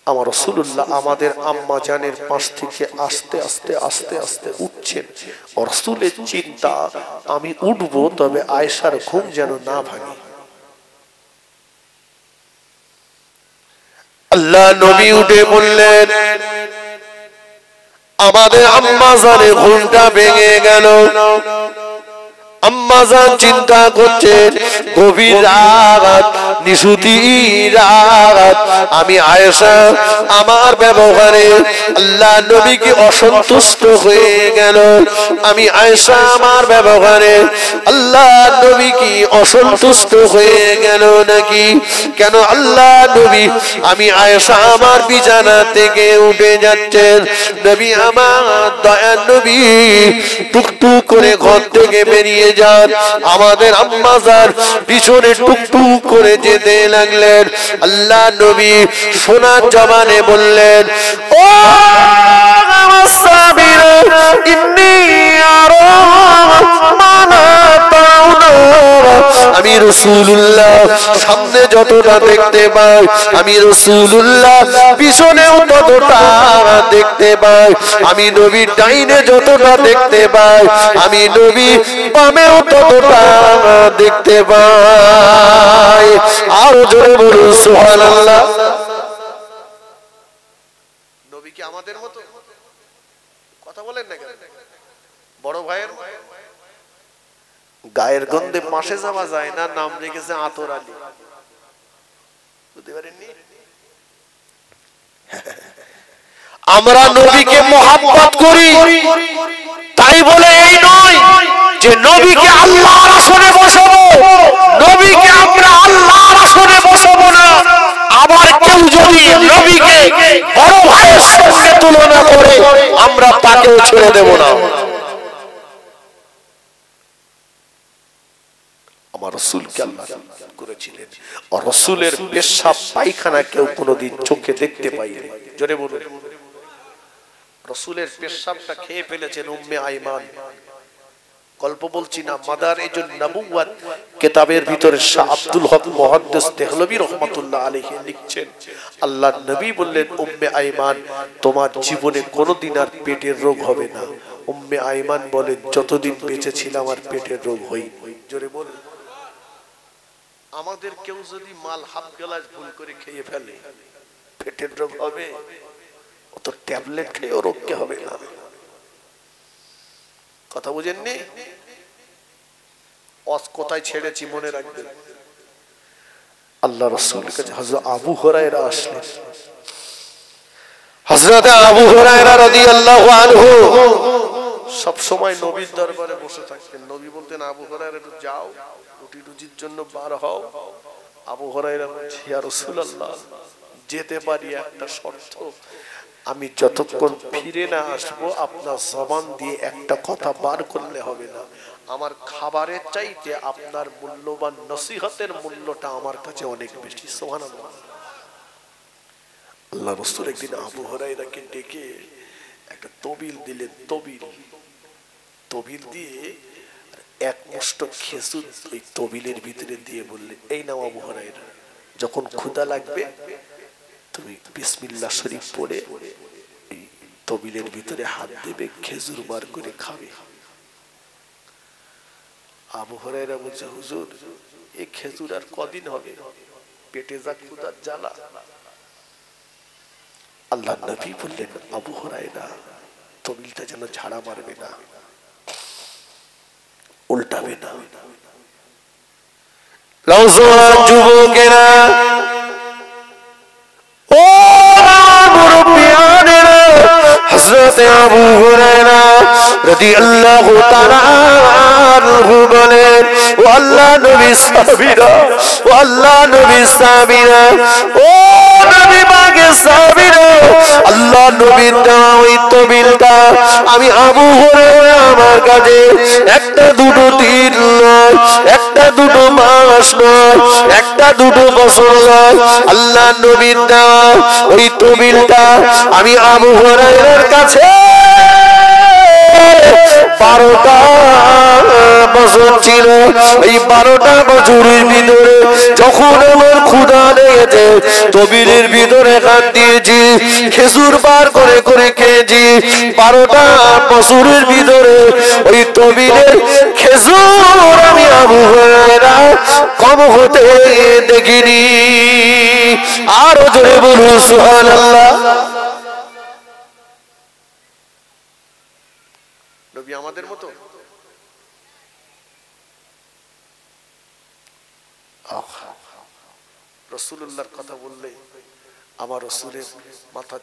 আমার রাসূলুল্লাহ আমাদের আম্মা জানের পাশ থেকে আস্তে আস্তে আস্তে আস্তে উঠছেন। রাসূলের চিন্তা আমি উঠবো, তবে আয়েশার ঘুম যেন না ভাঙে। আল্লাহ নবী উঠে বললেন, আমাদের আম্মা জানের ঘুমটা ভেঙে গেল। আম্মা জান চিন্তা করছেন, গভীর রাত, নিশুতি রাত, আমি আয়েশা আমার ব্যবহারে আল্লাহ নবী কি অসন্তুষ্ট হয়ে গেল? আমি আয়েশা আমার ব্যবহারে আল্লাহ নবী কি অসন্তুষ্ট হয়ে গেল নাকি? কেন আল্লাহ নবী, আমি আয়েশা আমার বিছানা থেকে উঠে যাচ্ছেন, নবী আমার দয়ার নবী টুকটুক করে ঘর থেকে বেরিয়ে যান। জান আমাদের আম্মা জান পিছনে টুকটুক করে যেতে লাগলেন। আল্লাহ নবী সোনার জবানে বললেন, ও আমার সাবিরা ইন্নী আরা মা লা তারাউনা। আমি রাসূলুল্লাহ সামনে যতটা দেখতে পাই, আমি রাসূলুল্লাহ পিছনেও ততটা দেখতে পাই। আমি নবী ডাইনে যতটা দেখতে পাই, আমি নবী বামেও ততটা দেখতে পাই। আরো জোরে বলুন সুবহানাল্লাহ। নবী কি আমাদের মতো? কথা বলেন না কেন? বড় ভাইয়ের গায়ের গন্ধে পাশে যাওয়া যায় না, নাম রেখেছে আতর আলী। বুঝতে পারেননি? আমরা নবীকে মহব্বত করি, তাই বলে এই নয় যে নবীকে আল্লাহর আসনে বসাবো, নবীকে আমরা আল্লাহর আসনে বসাবো না। আবার কেউ যদি নবীকে বড় ভাইয়ের সঙ্গে তুলনা করে, আমরা তাকেও ছেড়ে দেব না। আমার রাসূলকে আল্লাহ করেছিলেন, আর রাসূলের পেশাব পায়খানা কেউ কোনোদিন চোখে দেখতে পায়নি। জোরে বলুন। রাসূলের পেশাবটা খেয়ে ফেলেছেন উম্মে আইমান। গল্প বলছি না, মাদারিজুন নবুওয়াত কিতাবের ভিতরে শাহ আব্দুল হক মুহাদ্দিস দেহলভী রাহমাতুল্লাহ আলাইহি লিখছেন, আল্লাহর নবী বললেন, উম্মে আইমান তোমার জীবনে কোনোদিন আর পেটের রোগ হবে না। উম্মে আইমান বলেন, যতদিন বেঁচে ছিলাম আর পেটের রোগ হয়নি। জোরে বলুন। আমাদের কেউ যদি মাল হাফ গ্লাস ভুল করে খেয়ে ফেলে, পেটের রোগ হবে? ও তো ট্যাবলেট খেয়েও রোগ কে হবে না। কথা বুঝেননি? কোথায় ছেড়েছি মনে রাখবেন। আল্লাহ রাসূলের কাছে হযরত আবু হুরায়রা আসলেন। হযরত আবু হুরায়রা রাদিয়াল্লাহু আনহু সব সময় নবীর দরবারে বসে থাকতেন। নবী বলতেন, আবু হুরায়রা একটু যাও, রুটি রুজির জন্য বার হও। আবু হুরায়রা বলছে, ইয়া রাসূলুল্লাহ যেতে পারি, একটা শর্ত, আমি যতক্ষণ ফিরে না আসবো আপনার জবান দিয়ে একটা কথা বার করলে হবে না। আমার খাবারের চাইতে আপনার মূল্যবান নসিহতের মূল্যটা আমার কাছে অনেক বেশি। সুবহানাল্লাহ। আল্লাহ রাসূল একদিন আবু হুরায়রাকে ডেকে একটা তবিল দিলেন। তবিল দিয়ে এক মুষ্ট খেজুর ওই তবিলের ভিতরে দিয়ে বললেন, এই নাও আবু হুরায়রা, যখন ক্ষুধা লাগবে তুমি বিসমিল্লাহ শরীফ পড়ে এই তবিলের ভিতরে হাত দেবে, খেজুর বার করে খাবে। আবু হুরায়রা বলছে, হুজুর এই খেজুর আর কদিন হবে, পেটে যা ক্ষুধার জ্বালা। আল্লাহ নবী বললেন, আবু হুরায়রা তবিলটা যেন ঝাড়া মারবে না, উল্টাবে না। যুবকেরা, ও মুরব্বিয়ানেরা, হযরত আবু হুরায়রা রাদিয়াল্লাহু তাআলা আনহু বলেন, ও আল্লাহ নবীর সাহাবীরা, ও আল্লাহ নবীর সাহাবীরা, ও নবী পাকের সাহাবীরা, আল্লাহ নবীর দেওয়া ওই তবিলটা আমি আবু হুরায়রা আমার কাছে একটা দুটো দিন নয়, একটা দুটো মাস নয়, একটা দুটো বছর নয়, আল্লাহ নবীর দেওয়া ওই তবিলটা আমি আবু হুরায়রার কাছে 12টা বছর ছিল। এই 12টা বছরের ভিতরে যখন আমার ক্ষুধা লেগেছে, তবিলের ভিতরে হাত দিয়েছি, খেজুর বার করে করে খেয়েছি। 12টা বছরের ভিতরে ওই তবিলের খেজুর আমি আবু হুরায়রা কম হতে দেখিনি। আরো জোরে বলুন সুবহানাল্লাহ। নবী আমাদের মতো? রাসূলুল্লাহর কথা বললে আমার রাসূলের মাথা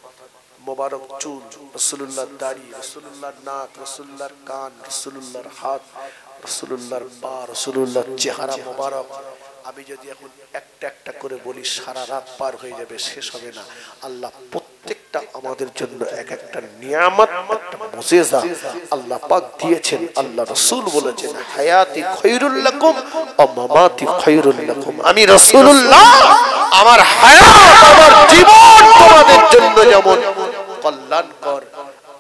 মোবারক চুল, রাসূলুল্লাহর দাড়ি, রাসূলুল্লাহর নাক, রাসূলুল্লাহর কান, রাসূলুল্লাহর হাত, রাসূলুল্লাহর পা, রাসূলুল্লাহর চেহারা মোবারক, আমি যদি এখন একটা একটা করে বলি সারা রাত পার হয়ে যাবে, শেষ হবে না। আল্লাহ প্রত্যেক প্রত্যেকটা আমাদের জন্য এক একটা নিয়ামত, একটা মুজিজা আল্লাহ পাক দিয়েছেন। আল্লাহ রাসূল বলেছেন, হায়াতি খায়রুল লাকুম ওয়া মামাতি খায়রুল লাকুম। আমি রাসূলুল্লাহ, আমার হায়াত, আমার জীবন তোমাদের জন্য যেমন কল্যাণকর,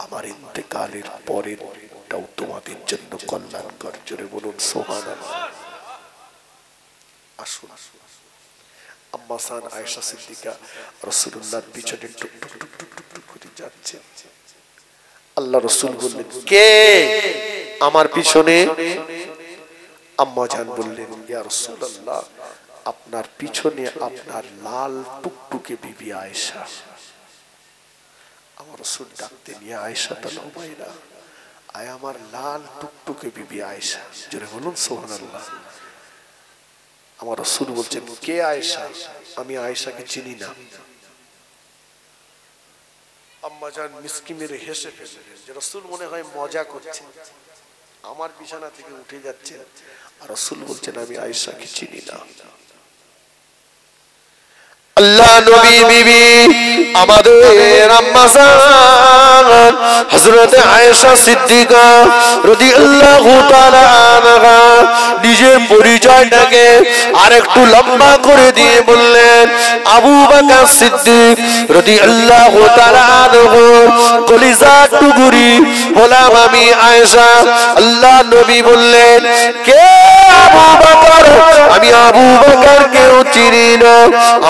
আমার ইন্তেকালের পরেরটাও তোমাদের জন্য কল্যাণকর। জোরে বলুন সুবহানাল্লাহ। আসুন, আম্মা জান আয়েশা সিদ্দিকা রাসূলুল্লাহর পিছনে টুক টুক টুক টুক টুক টুক করে যাচ্ছে। আল্লাহ রাসূল বললেন, কে আমার পিছনে? আম্মা জান বললেন, ইয়া রাসূলুল্লাহ, আপনার পিছনে আপনার লাল টুকটুকে বিবি আয়েশা। আমার রাসূল ডাকতে নিয়ে, আয়েশা তালাবাইরা, আয় আমার লাল টুকটুকে বিবি আয়েশা। জোরে বলুন সুবহানাল্লাহ। আমার রাসূল বলছেন, কে আয়েশা? আমি আয়েশাকে চিনি না। আম্মা জান মিসকি মেরে হেসে ফেললেন, যে রাসূল মনে হয় মজা করছেন, আমার বিছানা থেকে উঠে যাচ্ছেন। আর রাসূল বলছেন, আমি আয়েশাকে চিনি না। আল্লাহ নবী বিবি আমাদের আম্মা জান হযরত আয়েশা সিদ্দিকা রাদিয়াল্লাহু তাআলা আনহা নিজের পরিচয়টাকে আরেকটু লম্বা করে দিয়ে বললেন, আবু বকর সিদ্দিক রাদিয়াল্লাহু তাআলা আনহু কলিজার টুকরি হলাম আমি আয়েশা। আল্লাহ নবী বললেন, কে আবু বকর? আমি আবু বকরকেও চিনি না।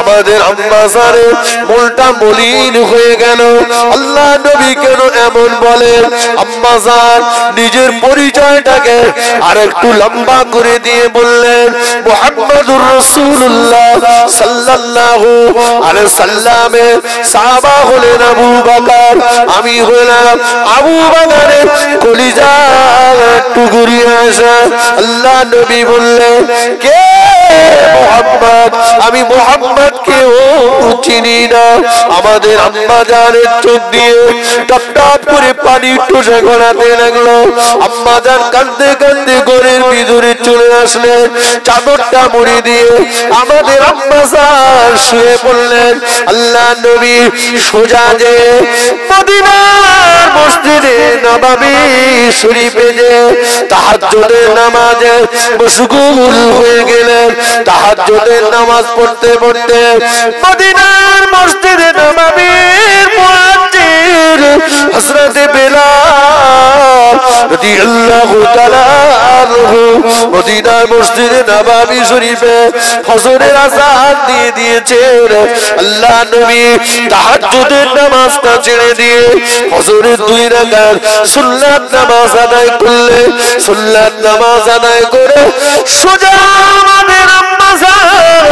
আমাদের আম্মা জানের মনটা মলিন হয়ে গেল। আল্লাহ নবী কেন এমন বলেন? আম্মা জান নিজের পরিচয়টাকে আরেকটু লম্বা করে দিয়ে বললেন, মুহাম্মাদুর রাসূলুল্লাহ সাল্লাল্লাহু আলাইহি সাল্লামের সাহাবা হলেন আবু বকর। আমি হলাম আবু বকরের কলিজার টুকরি আয়েশা। আল্লাহ নবী বললেন, কে মুহাম্মদ? আমি মুহাম্মদকেও চিনি না। আমাদের আম্মা জানের চোখ দিয়ে টপ টপ করে পানি টুসে গড়াতে লাগলো। আম্মা জান কাঁদতে কাঁদতে ঘরের ভিতরে চলে আসলেন, চাদরটা মুড়ি দিয়ে আমাদের আম্মা জান শুয়ে পড়লেন। আল্লাহ নবী সোজা যে মদিনার মসজিদে নববী শরীফে যে তাহাজ্জুদের নামাজে মশগুল হয়ে গেলেন। তাহাজ্জুদের নামাজ পড়তে পড়তে মদিনার মসজিদে নববীর মুয়াজ্জিন হযরত বেলাল রাদিয়াল্লাহু তাআলা আনহু মদিনার মসজিদে নববী শরীফে ফজরের আযান দিয়ে দিয়েছেন। আল্লাহ নবী তাহাজ্জুদের নামাজটা ছেড়ে দিয়ে ফজরের 2 রাকাত সুন্নাত নামাজ আদায় করলেন। সুন্নাত নামাজ আদায় করে সোজা আমাদের আম্মা জান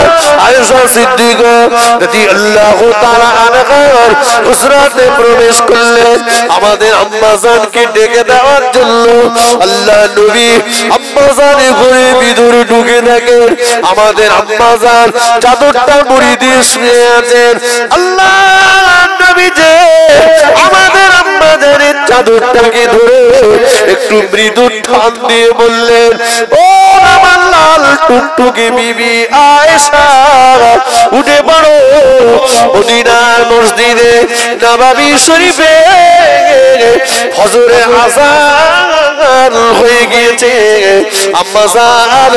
আয়েশা সিদ্দিকা রাদিয়াল্লাহু তাআলা আনহার হুজরাতে প্রবেশ করলেন আমাদের আম্মা জানকে ডেকে দেওয়ার জন্য। আল্লাহ নবী আম্মা জানের ঘরের ভিতরে ঢুকে থাকেন। আমাদের আম্মা জান চাদরটা মুড়ি দিয়ে শুয়ে আছেন। আল্লাহ নবী যে আমাদের আম্মা জানের চাদরটাকে ধরে একটু মৃদু টান দিয়ে বললেন, ও আমার লাল টুকটুকে বিবি আয়েশা, উঠে পড়ো। মদিনার মসজিদে নববী শরীফে ফজরের আযান হয়ে গিয়েছে। আম্মা জান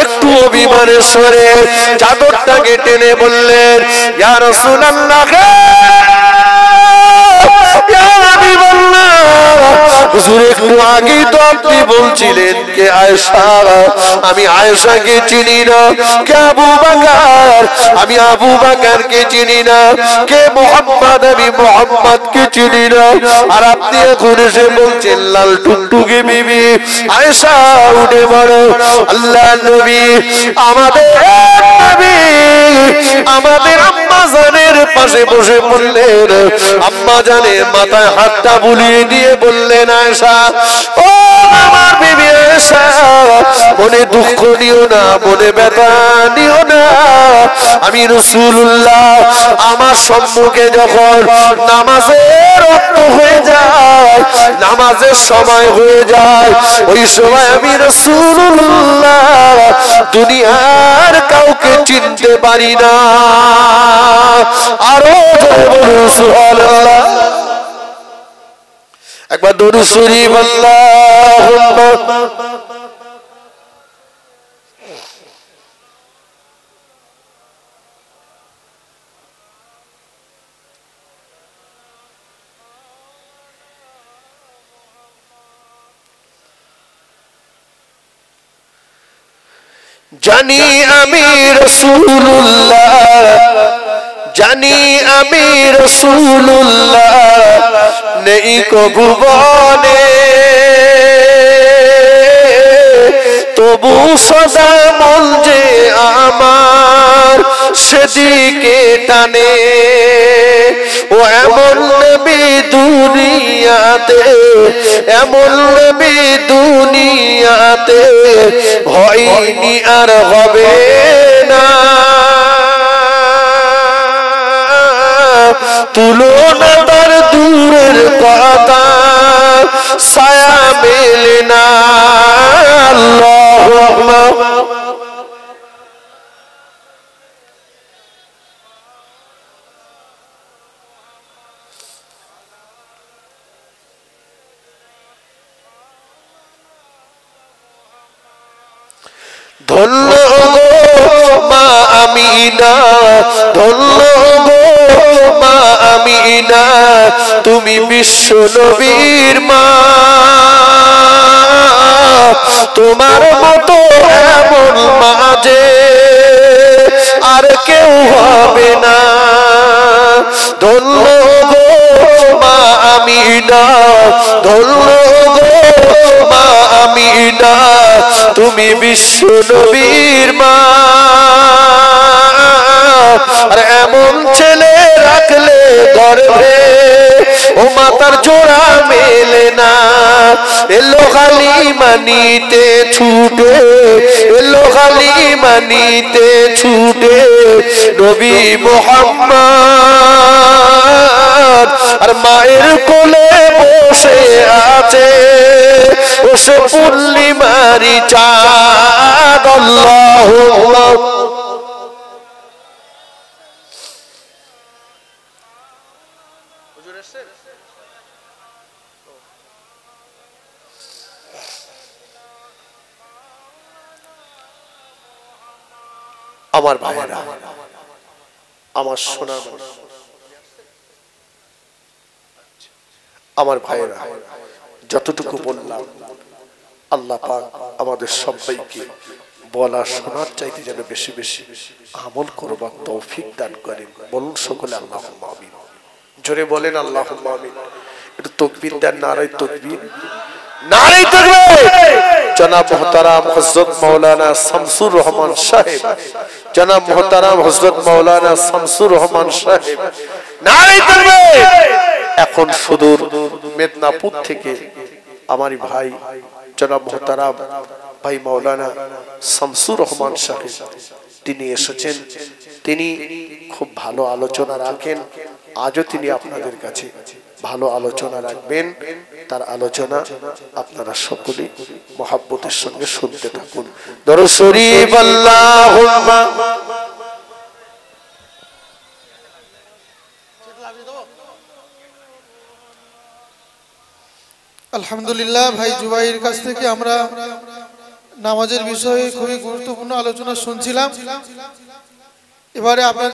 একটু অভিমানের স্বরে চাদরটাকে টেনে বললেন, ইয়া রাসূলুল্লাহ, হুজুর একটু আগে তো আপনি বলছিলেন কে আয়েশা, আমি আয়েশাকে চিনি না। কে আবু বকর? আমি আবু বকরকে চিনি না। কে মুহাম্মদ? আমি মুহাম্মদকে চিনি না। আর আপনি এখন এসে বলছেন লাল টুকটুকে বিবি আয়েশা, উঠে পড়ো। আল্লাহ নবী আমাদের নবী আমাদের আম্মা জানের পাশে বসে পড়লেন। আম্মা জানের মাথায় হাতটা বুলিয়ে দিয়ে বললেন, আয়েশা, ও আমার বিবি আয়েশা, মনে দুঃখ নিও না, মনে ব্যথা নিও না। আমি রাসূলুল্লাহ আমার সম্মুখে যখন নামাজের ওয়াক্ত হয়ে যায়, নামাজের সময় হয়ে যায়, ওই সময় আমি রাসূলুল্লাহ দুনিয়ার কাউকে চিনতে পারি না। আরো সুবহানাল্লাহ, একবার দরুদ শরীফ আল্লাহুম্মা জানি আমি রাসূলুল্লাহ, জানি আমি রাসূলুল্লাহ, নেই কবু বনে তবু সদা মন যে আমার সেদিকে টানে। ও এমন নবী দুনিয়াতে, এমন নবী দুনিয়াতে হয়নি আর হবে না। তুলনা তার দূরের কথা, ছায়া মেলে না। আল্লাহুম্মা ধন্য গো মা আমিনা, ধন্য গো মা আমিনা, তুমি বিশ্ব নবীর মা। তোমার মতো এমন মা যে আর কেউ হবে না। ধন্য গো মা আমিনা, ধন্য গো মা আমিনা, তুমি বিশ্ব নবীর মা। আর এমন ছেলে রাখলে গর্ভে ও মাতার জোড়া মেলে না। এলো খালি মানিতে ছুটে, এলো খালি মানিতে ছুটে নবী মুহাম্মদ। আর মায়ের কোলে বসে আছে ও সে পূর্ণিমারি চাঁদ। আল্লাহুম্মা আমার ভাইরা, আমার সোনার আমার ভাইরা, যতটুকু বললাম আল্লাহ পাক আমাদের সবাইকে বলা শোনার চাইতে যেন বেশি বেশি আমল করবার তৌফিক দান করেন। বলুন সকলে আল্লাহুম্মা আমিন। জোরে বলেন আল্লাহুম্মা আমিন। একটু তাকবীর দেন, নারে তাকবীর, নারে তাকবীর। জনাব মুহতারাম হযরত মাওলানা শামসুর রহমান সাহেব, জনাব মুহতারাম হযরত মাওলানা শামসুর রহমান সাহেব, নারে তাকবীর। এখন সুদূর মেদিনীপুর থেকে আমারই ভাই জনাব মুহতারাম ভাই মাওলানা শামসুর রহমান সাহেব তিনি এসেছেন। তিনি খুব ভালো আলোচনা রাখেন। আজও তিনি আপনাদের কাছে ভালো আলোচনা রাখবেন। তার আলোচনা আপনারা সকলে মহব্বতের সঙ্গে শুনতে থাকুন। দরুদ শরীফ আল্লাহুম্মা আলহামদুলিল্লাহ। ভাই জুবাইর কাছ থেকে আমরা নামাজের বিষয়ে খুবই গুরুত্বপূর্ণ আলোচনা শুনছিলাম। এবারে আপনার